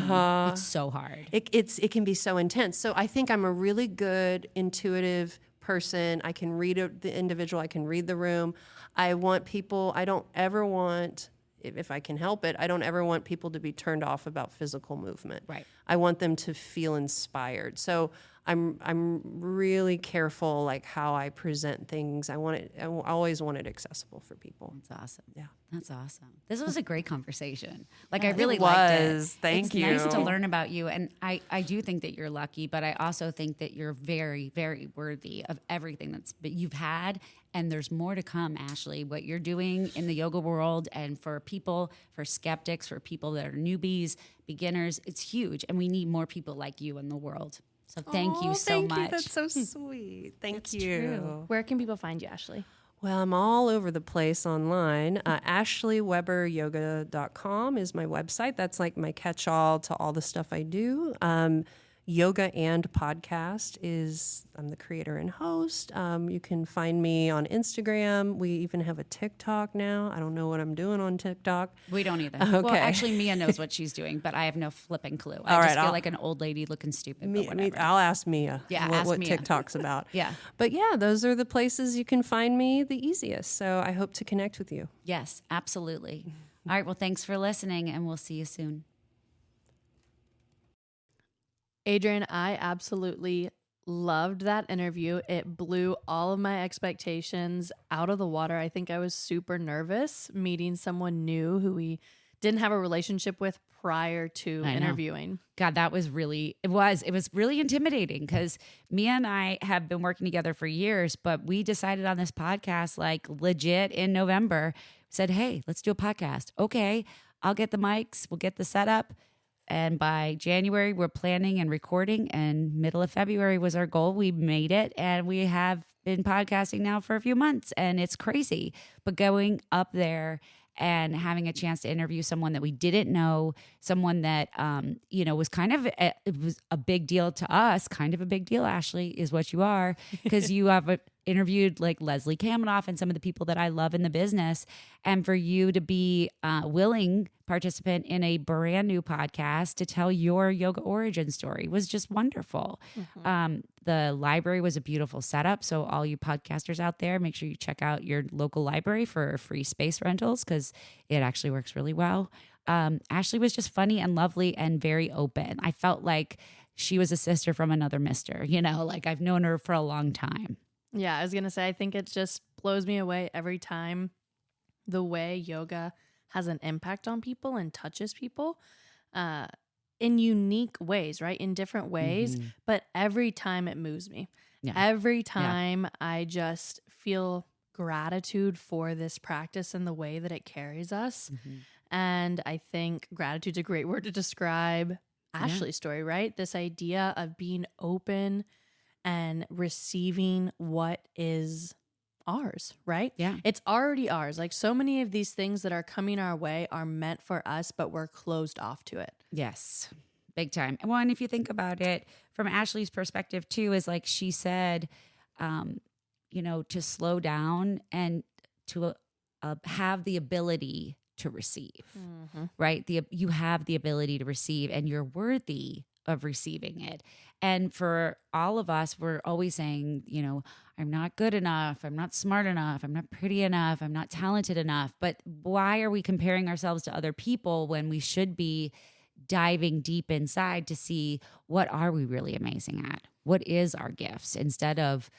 Speaker 2: It's so hard.
Speaker 4: It can be so intense. So I think I'm a really good intuitive person. I can read the individual. I can read the room. I don't ever want, if I can help it, I don't ever want people to be turned off about physical movement.
Speaker 2: Right.
Speaker 4: I want them to feel inspired. So I'm really careful like how I present things. I always want it accessible for people.
Speaker 2: That's awesome.
Speaker 4: Yeah.
Speaker 2: That's awesome. This was a great conversation. Like I really liked it.
Speaker 4: Thank you.
Speaker 2: It's nice to learn about you. And I do think that you're lucky, but I also think that you're very, very worthy of everything that you've had. And there's more to come, Ashley. What you're doing in the yoga world and for people, for skeptics, for people that are newbies, beginners, it's huge. And we need more people like you in the world. So thank you so much.
Speaker 4: You. That's so sweet. Thank you.
Speaker 2: True.
Speaker 3: Where can people find you, Ashley?
Speaker 4: Well, I'm all over the place online. AshleyWeberYoga.com is my website. That's like my catch-all to all the stuff I do. Yoga and Podcast I'm the creator and host. You can find me on Instagram. We even have a TikTok now. I don't know what I'm doing on TikTok.
Speaker 2: We don't either.
Speaker 4: Okay.
Speaker 2: Well, actually, Mia knows what she's doing, but I have no flipping clue. I
Speaker 4: All
Speaker 2: just
Speaker 4: right,
Speaker 2: feel like an old lady looking stupid, but whatever.
Speaker 4: I'll ask Mia
Speaker 2: Yeah,
Speaker 4: what
Speaker 2: Mia.
Speaker 4: TikTok's about.
Speaker 2: Yeah.
Speaker 4: But yeah, those are the places you can find me the easiest. So I hope to connect with you.
Speaker 2: Yes, absolutely. All right, well, thanks for listening, and we'll see you soon.
Speaker 3: Adrienne, I absolutely loved that interview. It blew all of my expectations out of the water. I think I was super nervous meeting someone new who we didn't have a relationship with prior to interviewing.
Speaker 2: God, that was really, it was really intimidating because Mia and I have been working together for years, but we decided on this podcast like legit in November, said, hey, let's do a podcast. Okay, I'll get the mics, we'll get the setup. And by January, we're planning and recording, and middle of February was our goal. We made it, and we have been podcasting now for a few months, and it's crazy. But going up there and having a chance to interview someone that we didn't know, someone that, was kind of, it was a big deal to us, kind of a big deal, Ashley, is what you are, because you have interviewed like Leslie Kamenoff and some of the people that I love in the business. And for you to be willing participant in a brand new podcast to tell your yoga origin story was just wonderful. Mm-hmm. The library was a beautiful setup. So all you podcasters out there, make sure you check out your local library for free space rentals because it actually works really well. Ashley was just funny and lovely and very open. I felt like she was a sister from another mister, like I've known her for a long time.
Speaker 3: Yeah, I was going to say, I think it just blows me away every time the way yoga has an impact on people and touches people in unique ways, right? In different ways. Mm-hmm. But every time it moves me. Yeah. Every time I just feel gratitude for this practice and the way that it carries us. Mm-hmm. And I think gratitude's a great word to describe Ashley's story, right? This idea of being open and receiving what is ours, right?
Speaker 2: Yeah.
Speaker 3: It's already ours. Like so many of these things that are coming our way are meant for us, but we're closed off to it.
Speaker 2: Yes, big time. Well, and if you think about it from Ashley's perspective too, is like she said, to slow down and to have the ability to receive, right? You have the ability to receive and you're worthy of receiving it. And for all of us, we're always saying, I'm not good enough. I'm not smart enough. I'm not pretty enough. I'm not talented enough. But why are we comparing ourselves to other people when we should be diving deep inside to see what are we really amazing at? What is our gifts instead of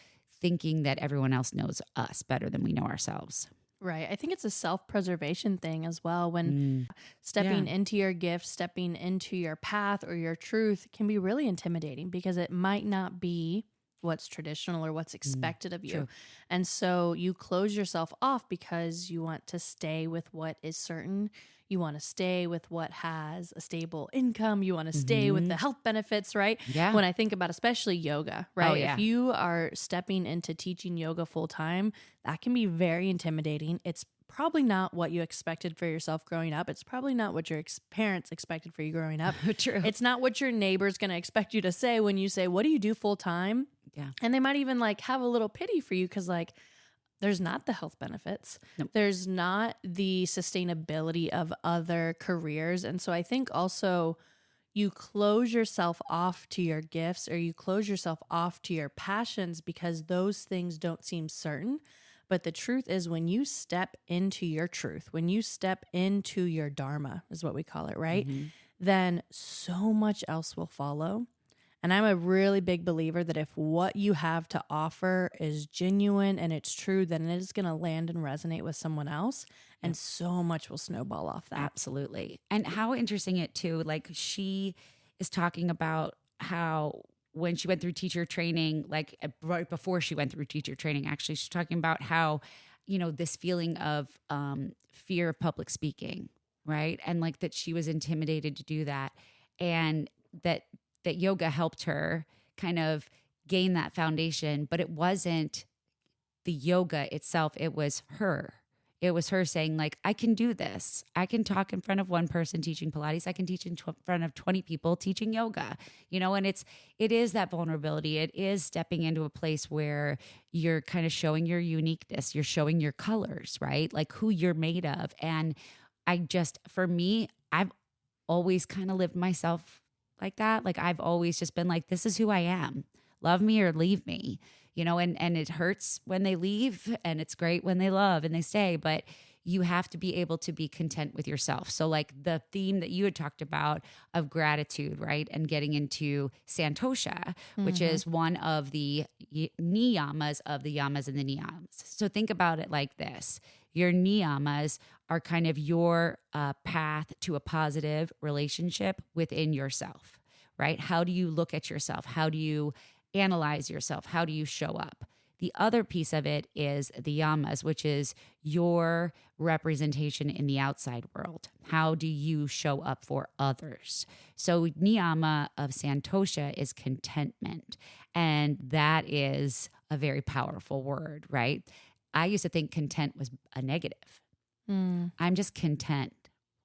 Speaker 2: thinking that everyone else knows us better than we know ourselves?
Speaker 3: Right. I think it's a self-preservation thing as well. When stepping into your gift, stepping into your path or your truth can be really intimidating because it might not be what's traditional or what's expected of you. True. And so you close yourself off because you want to stay with what is certain. You want to stay with what has a stable income. You want to stay with the health benefits, right?
Speaker 2: Yeah.
Speaker 3: When I think about especially yoga, right?
Speaker 2: Oh, yeah.
Speaker 3: If you are stepping into teaching yoga full time, that can be very intimidating. It's probably not what you expected for yourself growing up. It's probably not what your parents expected for you growing up.
Speaker 2: True.
Speaker 3: It's not what your neighbor's going to expect you to say when you say, what do you do full time?
Speaker 2: Yeah.
Speaker 3: And they might even like have a little pity for you because like, there's not the health benefits. Nope. There's not the sustainability of other careers. And so I think also you close yourself off to your gifts or you close yourself off to your passions because those things don't seem certain. But the truth is when you step into your truth, when you step into your dharma is what we call it, right? Then so much else will follow. And I'm a really big believer that if what you have to offer is genuine and it's true, then it is going to land and resonate with someone else. And so much will snowball off that.
Speaker 2: Absolutely. And how interesting it too, like she is talking about how when she went through teacher training, like right before she went through teacher training, actually, she's talking about how, this feeling of fear of public speaking, right? And like that she was intimidated to do that. And that yoga helped her kind of gain that foundation, but it wasn't the yoga itself. It was her. It was her saying like, I can do this. I can talk in front of one person teaching Pilates. I can teach in front of 20 people teaching yoga, and it is that vulnerability. It is stepping into a place where you're kind of showing your uniqueness. You're showing your colors, right? Like who you're made of. And for me, I've always kind of lived myself like that. Like I've always just been like, this is who I am. Love me or leave me. And it hurts when they leave and it's great when they love and they stay, but you have to be able to be content with yourself. So like the theme that you had talked about of gratitude, right? And getting into Santosha, which is one of the niyamas of the yamas and the niyamas. So think about it like this. Your niyamas are kind of your path to a positive relationship within yourself, right? How do you look at yourself? How do you analyze yourself? How do you show up? The other piece of it is the yamas, which is your representation in the outside world. How do you show up for others? So niyama of Santosha is contentment. And that is a very powerful word, right? I used to think content was a negative. I'm just content.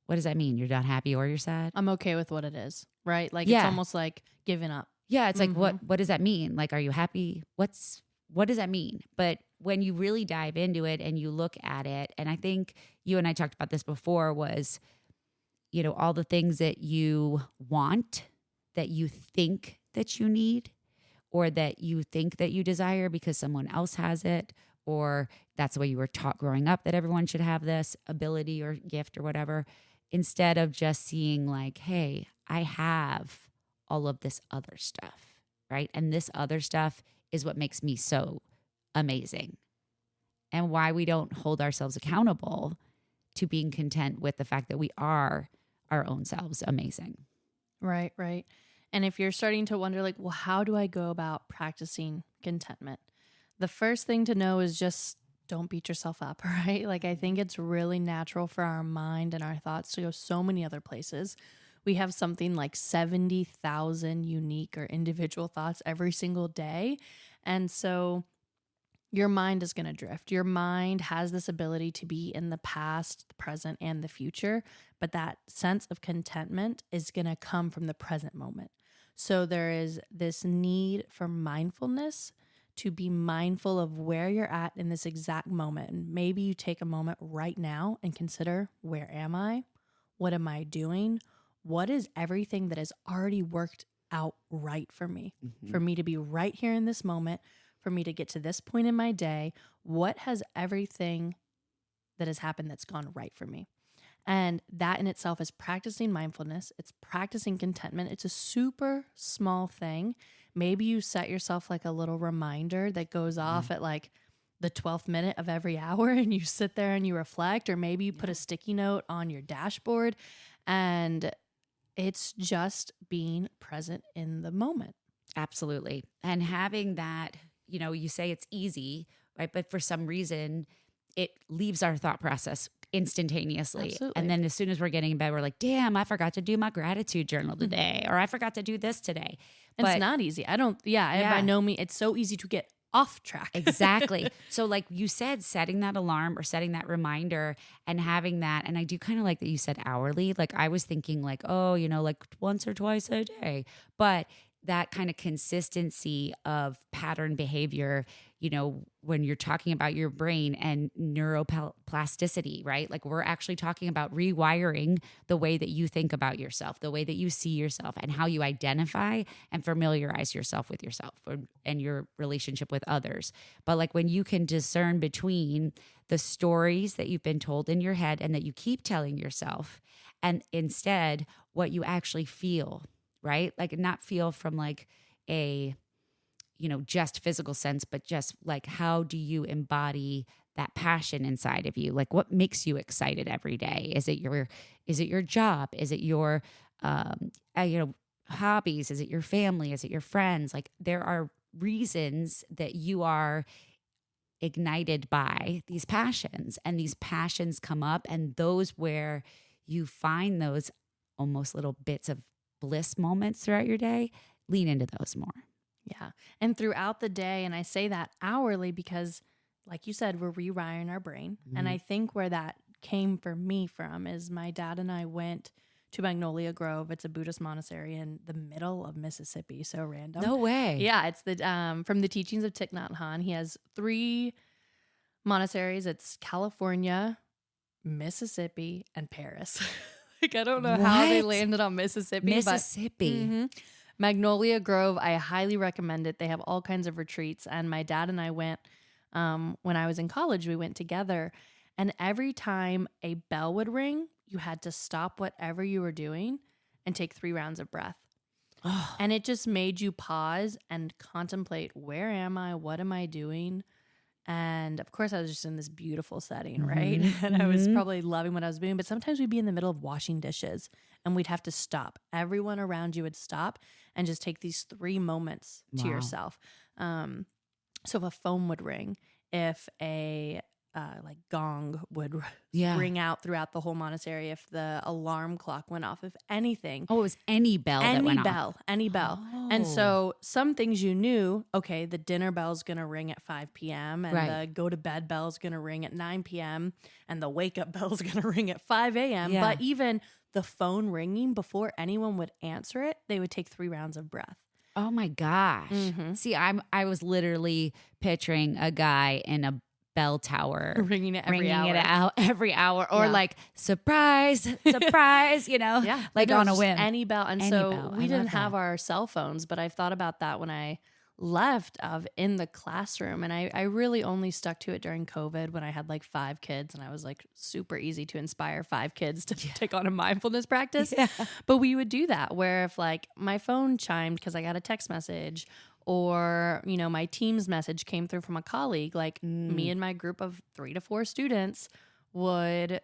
Speaker 2: What does that mean? You're not happy or you're sad?
Speaker 3: I'm okay with what it is, right? Like
Speaker 2: Yeah.
Speaker 3: it's almost like giving up.
Speaker 2: Yeah, it's like what does that mean? Like, are you happy? What does that mean? But when you really dive into it and you look at it, and I think you and I talked about this before, was, all the things that you want, that you think that you need, or that you think that you desire because someone else has it, or that's the way you were taught growing up that everyone should have this ability or gift or whatever, instead of just seeing like, hey, I have all of this other stuff, right? And this other stuff is what makes me so amazing, and why we don't hold ourselves accountable to being content with the fact that we are our own selves amazing.
Speaker 3: Right, right. And if you're starting to wonder like, well, how do I go about practicing contentment? The first thing to know is just don't beat yourself up, right? Like I think it's really natural for our mind and our thoughts to go so many other places. We have something like 70,000 unique or individual thoughts every single day. And so your mind is going to drift. Your mind has this ability to be in the past, the present, and the future. But that sense of contentment is going to come from the present moment. So there is this need for mindfulness, to be mindful of where you're at in this exact moment. And maybe you take a moment right now and consider, where am I? What am I doing? What is everything that has already worked out right for me? For me to be right here in this moment, for me to get to this point in my day, what has everything that has happened that's gone right for me? And that in itself is practicing mindfulness. It's practicing contentment. It's a super small thing. Maybe you set yourself like a little reminder that goes off at like the 12th minute of every hour, and you sit there and you reflect, or maybe you put a sticky note on your dashboard, and it's just being present in the moment.
Speaker 2: Absolutely. And having that, you say it's easy, right? But for some reason, it leaves our thought process instantaneously.
Speaker 3: Absolutely.
Speaker 2: And then as soon as we're getting in bed, we're like, damn, I forgot to do my gratitude journal today, or I forgot to do this today.
Speaker 3: And it's not easy. By no means, it's so easy to get off track.
Speaker 2: Exactly. So like you said, setting that alarm or setting that reminder and having that, and I do kind of like that you said hourly. Like I was thinking like, oh, like once or twice a day, but that kind of consistency of pattern behavior, when you're talking about your brain and neuroplasticity, right? Like we're actually talking about rewiring the way that you think about yourself, the way that you see yourself, and how you identify and familiarize yourself with yourself and your relationship with others. But like when you can discern between the stories that you've been told in your head and that you keep telling yourself, and instead what you actually feel, right? Like not feel from like a, just physical sense, but just like, how do you embody that passion inside of you? Like what makes you excited every day? Is it your job? Is it your, hobbies? Is it your family? Is it your friends? Like there are reasons that you are ignited by these passions, and these passions come up, and those where you find those almost little bits of bliss moments throughout your day, lean into those more.
Speaker 3: Yeah. And throughout the day, and I say that hourly because like you said, we're rewiring our brain.
Speaker 2: Mm-hmm.
Speaker 3: And I think where that came for me from is my dad and I went to Magnolia Grove. It's a Buddhist monastery in the middle of Mississippi. So random.
Speaker 2: No way.
Speaker 3: Yeah, it's the from the teachings of Thich Nhat Hanh. He has 3 monasteries. It's California, Mississippi, and Paris. Like, I don't know how they
Speaker 2: What?
Speaker 3: landed on Mississippi.
Speaker 2: Mississippi.
Speaker 3: But, Magnolia Grove, I highly recommend it. They have all kinds of retreats. And my dad and I went when I was in college. We went together. And every time a bell would ring, you had to stop whatever you were doing and take 3 rounds of breath.
Speaker 2: Oh.
Speaker 3: And it just made you pause and contemplate, where am I? What am I doing? And of course, I was just in this beautiful setting, right? And I was probably loving what I was doing. But sometimes we'd be in the middle of washing dishes and we'd have to stop. Everyone around you would stop and just take these 3 moments to yourself. So if a phone would ring, if a like gong would ring out throughout the whole monastery, if the alarm clock went off, if anything.
Speaker 2: Oh, it was any bell that went off.
Speaker 3: Any bell. And so some things you knew, okay, the dinner bell's going to ring at 5 p.m. and the go to bed bell's going to ring at 9 p.m. and the wake up bell's going to ring at 5 a.m.
Speaker 2: Yeah.
Speaker 3: But even the phone ringing, before anyone would answer it, they would take 3 rounds of breath.
Speaker 2: Oh my gosh. See, I was literally picturing a guy in a bell tower
Speaker 3: Ringing it every hour.
Speaker 2: it out every hour, or like surprise, surprise,
Speaker 3: Yeah,
Speaker 2: like
Speaker 3: no,
Speaker 2: on a
Speaker 3: just
Speaker 2: whim.
Speaker 3: any bell. And
Speaker 2: Any
Speaker 3: so
Speaker 2: bell.
Speaker 3: we
Speaker 2: I
Speaker 3: didn't
Speaker 2: love
Speaker 3: have
Speaker 2: that.
Speaker 3: our cell phones, but I've thought about that when I left in the classroom. And I really only stuck to it during COVID when I had like 5 kids and I was like super easy to inspire 5 kids to take on a mindfulness practice.
Speaker 2: Yeah.
Speaker 3: But we would do that where if like my phone chimed because I got a text message, or, my Teams message came through from a colleague, like me and my group of 3 to 4 students would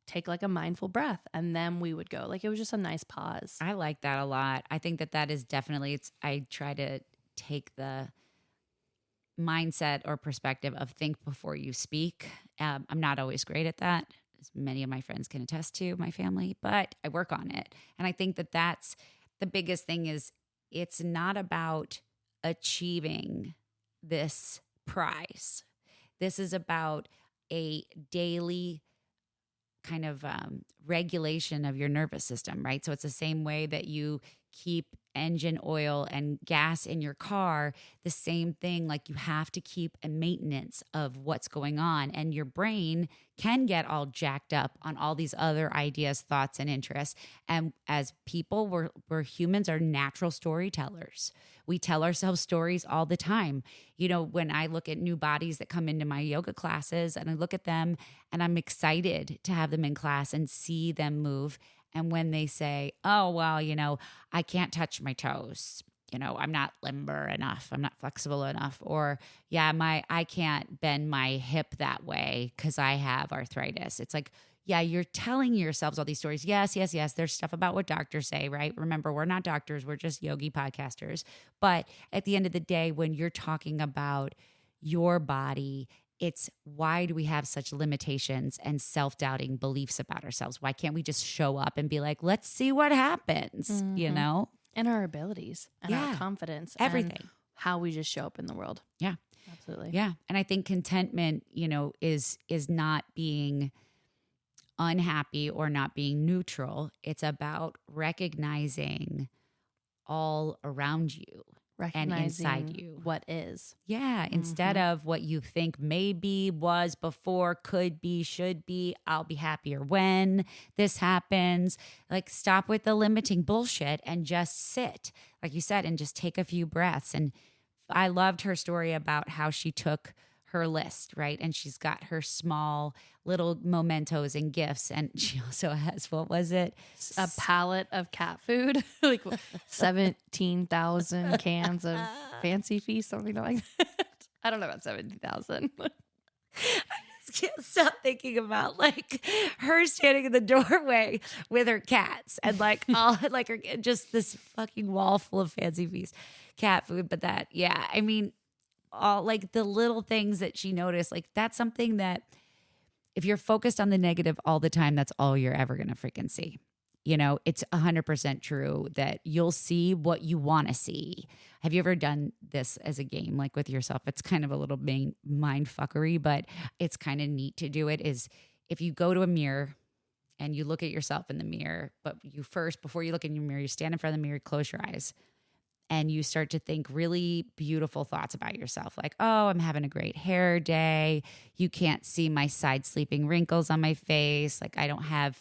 Speaker 3: take like a mindful breath and then we would go. Like, it was just a nice pause.
Speaker 2: I like that a lot. I think that is definitely, I try to take the mindset or perspective of think before you speak. I'm not always great at that, as many of my friends can attest to, my family, but I work on it. And I think that's the biggest thing is it's not about achieving this prize. This is about a daily kind of regulation of your nervous system, right? So it's the same way that you keep engine oil and gas in your car, the same thing, like you have to keep a maintenance of what's going on. And your brain can get all jacked up on all these other ideas, thoughts, and interests. And as people, we're humans, are natural storytellers. We tell ourselves stories all the time. When I look at new bodies that come into my yoga classes and I look at them and I'm excited to have them in class and see them move. And when they say, oh, well, I can't touch my toes, I'm not limber enough, I'm not flexible enough, or I can't bend my hip that way because I have arthritis. It's like, yeah, you're telling yourselves all these stories. Yes. There's stuff about what doctors say, right? Remember, we're not doctors, we're just yogi podcasters. But at the end of the day, when you're talking about your body, it's why do we have such limitations and self-doubting beliefs about ourselves? Why can't we just show up and be like, let's see what happens,
Speaker 3: And our abilities and our confidence.
Speaker 2: Everything.
Speaker 3: And how we just show up in the world.
Speaker 2: Yeah.
Speaker 3: Absolutely.
Speaker 2: Yeah. And I think contentment, is not being unhappy or not being neutral. It's about recognizing all around you. And inside you.
Speaker 3: What is.
Speaker 2: Yeah. Instead of what you think maybe, was, before, could be, should be, I'll be happier when this happens. Like, stop with the limiting bullshit and just sit, like you said, and just take a few breaths. And I loved her story about how she took her list, right? And she's got her small little mementos and gifts. And she also has, what was it?
Speaker 3: A pallet of cat food, like 17,000 cans of Fancy Feast, something like that. I don't know about 17,000.
Speaker 2: I just can't stop thinking about like her standing in the doorway with her cats and like all like her, just this fucking wall full of Fancy Feast cat food. But that, I mean, all like the little things that she noticed, like that's something that if you're focused on the negative all the time, that's all you're ever going to freaking see. You know, it's 100% true that you'll see what you want to see. Have you ever done this as a game, like with yourself? It's kind of a little mind fuckery, but it's kind of neat to do it. Is if you go to a mirror and you look at yourself in the mirror, but you first, before you look in your mirror, you stand in front of the mirror, close your eyes, and you start to think really beautiful thoughts about yourself. Like, oh, I'm having a great hair day. You can't see my side sleeping wrinkles on my face. Like I don't have,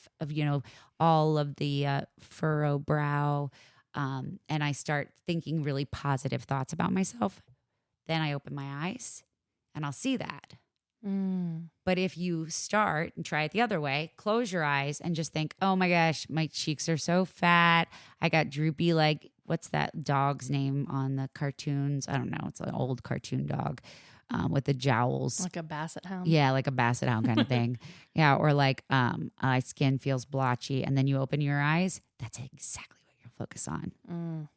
Speaker 2: all of the furrow brow. And I start thinking really positive thoughts about myself. Then I open my eyes and I'll see that. But if you start and try it the other way, close your eyes and just think, oh my gosh, my cheeks are so fat. I got droopy, like, what's that dog's name on the cartoons? I don't know. It's an old cartoon dog with the jowls.
Speaker 3: Like a basset hound?
Speaker 2: Yeah, like a basset hound kind of thing. Yeah, or like my skin feels blotchy. And then you open your eyes. That's exactly what you'll focus on.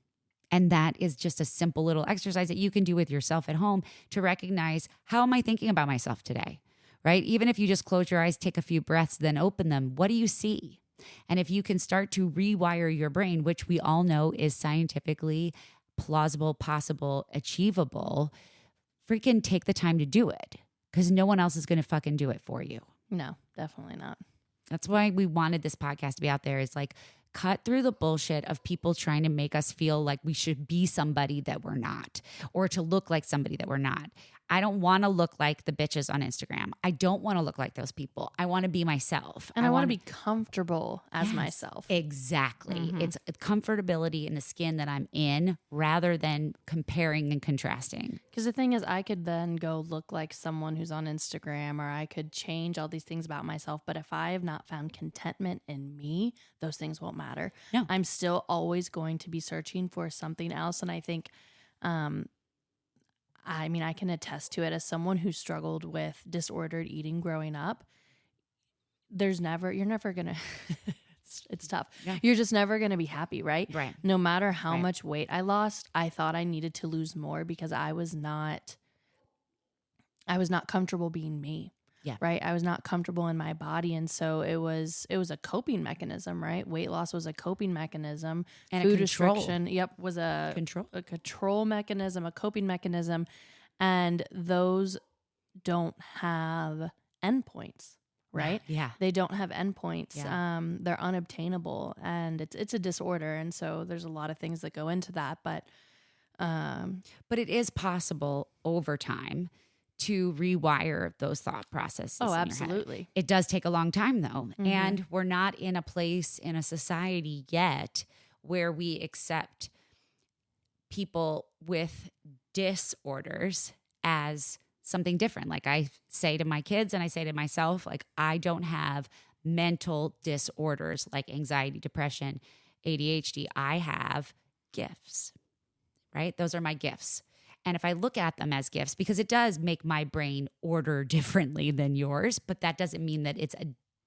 Speaker 2: And that is just a simple little exercise that you can do with yourself at home to recognize, how am I thinking about myself today, right? Even if you just close your eyes, take a few breaths, then open them, what do you see? And if you can start to rewire your brain, which we all know is scientifically plausible, possible, achievable, freaking take the time to do it, because no one else is going to fucking do it for you.
Speaker 3: No, definitely not.
Speaker 2: That's why we wanted this podcast to be out there, is like, cut through the bullshit of people trying to make us feel like we should be somebody that we're not, or to look like somebody that we're not. I don't want to look like the bitches on Instagram. I don't want to look like those people. I want to be myself.
Speaker 3: And I want to be comfortable as myself.
Speaker 2: Exactly. It's comfortability in the skin that I'm in, rather than comparing and contrasting.
Speaker 3: Because the thing is, I could then go look like someone who's on Instagram, or I could change all these things about myself. But if I have not found contentment in me, those things won't matter.
Speaker 2: No.
Speaker 3: I'm still always going to be searching for something else. And I think, I can attest to it as someone who struggled with disordered eating growing up. You're never going to, it's tough. Yeah. You're just never going to be happy, right?
Speaker 2: Right.
Speaker 3: No matter how much weight I lost, I thought I needed to lose more because I was not comfortable being me.
Speaker 2: Yeah.
Speaker 3: Right. I was not comfortable in my body. And so it was a coping mechanism, right? Weight loss was a coping mechanism.
Speaker 2: And
Speaker 3: food
Speaker 2: a control.
Speaker 3: restriction, was a control mechanism, a coping mechanism. And those don't have endpoints, right?
Speaker 2: Yeah.
Speaker 3: They don't have endpoints.
Speaker 2: Yeah.
Speaker 3: They're unobtainable, and it's a disorder. And so there's a lot of things that go into that, but
Speaker 2: it is possible over time to rewire those thought processes.
Speaker 3: Oh,
Speaker 2: in your head.
Speaker 3: absolutely.
Speaker 2: It does take a long time though. And we're not in a place in a society yet where we accept people with disorders as something different. Like I say to my kids and I say to myself, like, I don't have mental disorders like anxiety, depression, ADHD. I have gifts, right? Those are my gifts. And if I look at them as gifts, because it does make my brain order differently than yours, but that doesn't mean that it's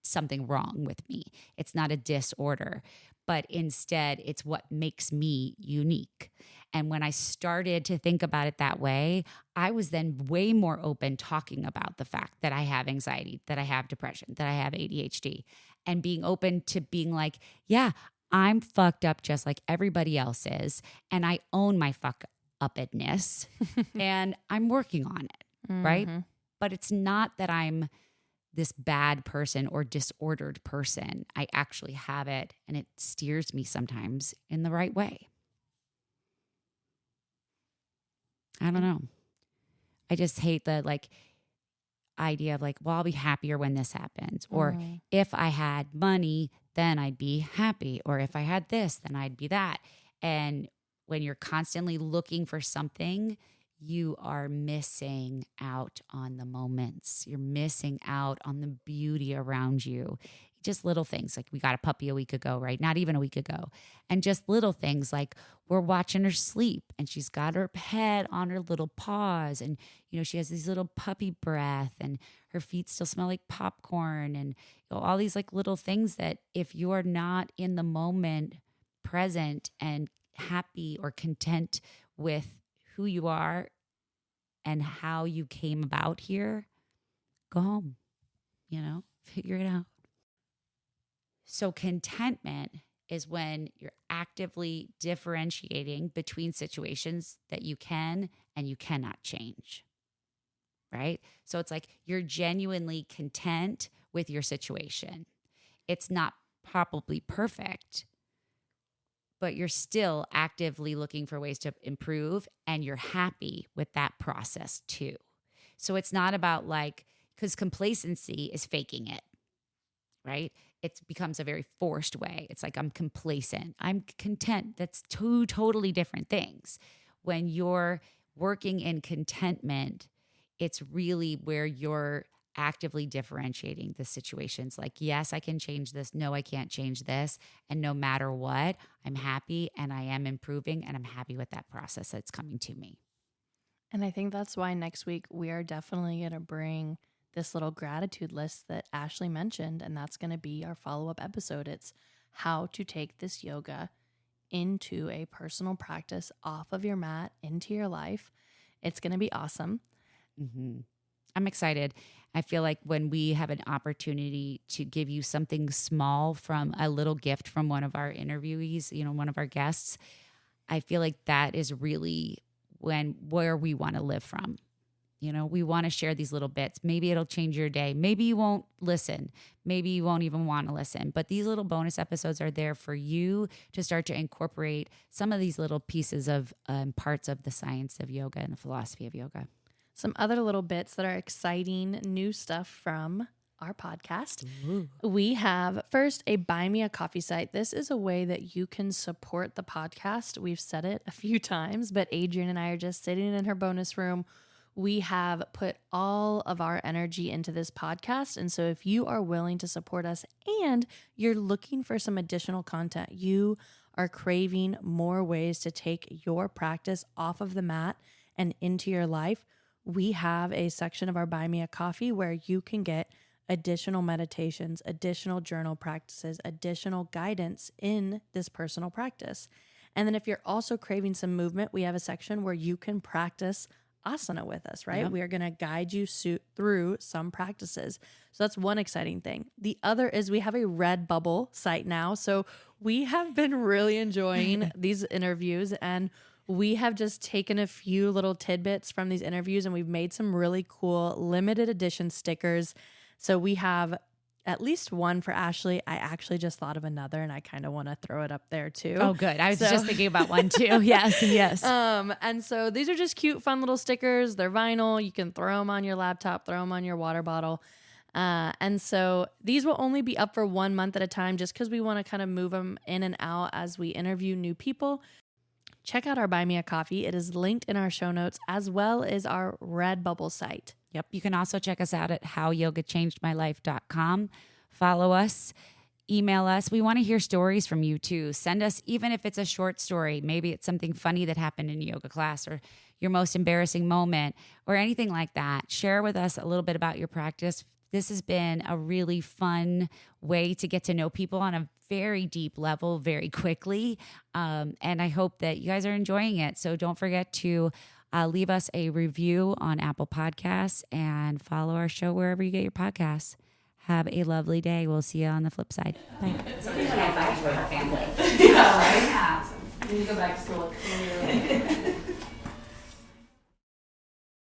Speaker 2: something wrong with me. It's not a disorder, but instead it's what makes me unique. And when I started to think about it that way, I was then way more open talking about the fact that I have anxiety, that I have depression, that I have ADHD, and being open to being like, yeah, I'm fucked up just like everybody else is. And I own my fuck upness and I'm working on it, right? But it's not that I'm this bad person or disordered person. I actually have it, and it steers me sometimes in the right way. I don't know. I just hate the idea of well, I'll be happier when this happens. Or if I had money, then I'd be happy. Or if I had this, then I'd be that. And when you're constantly looking for something, you are missing out on the moments. You're missing out on the beauty around you. Just little things like we got a puppy a week ago, right? Not even a week ago. And just little things like we're watching her sleep and she's got her head on her little paws and, she has these little puppy breath and her feet still smell like popcorn and all these little things that if you are not in the moment present and happy or content with who you are and how you came about here, go home, figure it out. So contentment is when you're actively differentiating between situations that you can and you cannot change, right? So it's like you're genuinely content with your situation. It's not probably perfect, but you're still actively looking for ways to improve, and you're happy with that process too. So it's not about like, because complacency is faking it, right? It becomes a very forced way. It's like, I'm complacent, I'm content. That's two totally different things. When you're working in contentment, it's really where you're actively differentiating the situations. Like, yes, I can change this. No, I can't change this. And no matter what, I'm happy and I am improving and I'm happy with that process that's coming to me.
Speaker 3: And I think that's why next week we are definitely going to bring this little gratitude list that Ashley mentioned, and that's going to be our follow-up episode. It's how to take this yoga into a personal practice off of your mat into your life. It's going to be awesome.
Speaker 2: Mm-hmm. I'm excited. I feel like when we have an opportunity to give you something small from a little gift from one of our interviewees, one of our guests, I feel like that is really where we want to live from. We want to share these little bits. Maybe it'll change your day. Maybe you won't listen. Maybe you won't even want to listen. But these little bonus episodes are there for you to start to incorporate some of these little pieces of parts of the science of yoga and the philosophy of yoga.
Speaker 3: Some other little bits that are exciting new stuff from our podcast.
Speaker 2: Ooh.
Speaker 3: We have first a Buy Me a Coffee site. This is a way that you can support the podcast. We've said it a few times, but Adrienne and I are just sitting in her bonus room. We have put all of our energy into this podcast. And so if you are willing to support us and you're looking for some additional content, you are craving more ways to take your practice off of the mat and into your life, we have a section of our Buy Me a Coffee where you can get additional meditations, additional journal practices, additional guidance in this personal practice. And then if you're also craving some movement, we have a section where you can practice asana with us, right?
Speaker 2: Yeah.
Speaker 3: We are going to guide you through some practices. So that's one exciting thing. The other is we have a Redbubble site now. So we have been really enjoying these interviews, and we have just taken a few little tidbits from these interviews and we've made some really cool limited edition stickers. So we have at least one for Ashley. I actually just thought of another and I kind of want to throw it up there too.
Speaker 2: Oh, good. I was just thinking about one too. Yes.
Speaker 3: And so these are just cute, fun little stickers. They're vinyl. You can throw them on your laptop, throw them on your water bottle. And so these will only be up for 1 month at a time just because we want to kind of move them in and out as we interview new people. Check out our Buy Me a Coffee. It is linked in our show notes as well as our Redbubble site.
Speaker 2: Yep. You can also check us out at howyogachangedmylife.com. Follow us, email us. We want to hear stories from you too. Send us, even if it's a short story, maybe it's something funny that happened in yoga class or your most embarrassing moment or anything like that. Share with us a little bit about your practice. This has been a really fun way to get to know people on a very deep level very quickly. And I hope that you guys are enjoying it. So don't forget to leave us a review on Apple Podcasts and follow our show wherever you get your podcasts. Have a lovely day. We'll see you on the flip side. Bye.
Speaker 1: Something like advice for her family. Yeah, right? Yeah.
Speaker 5: When you go back to school,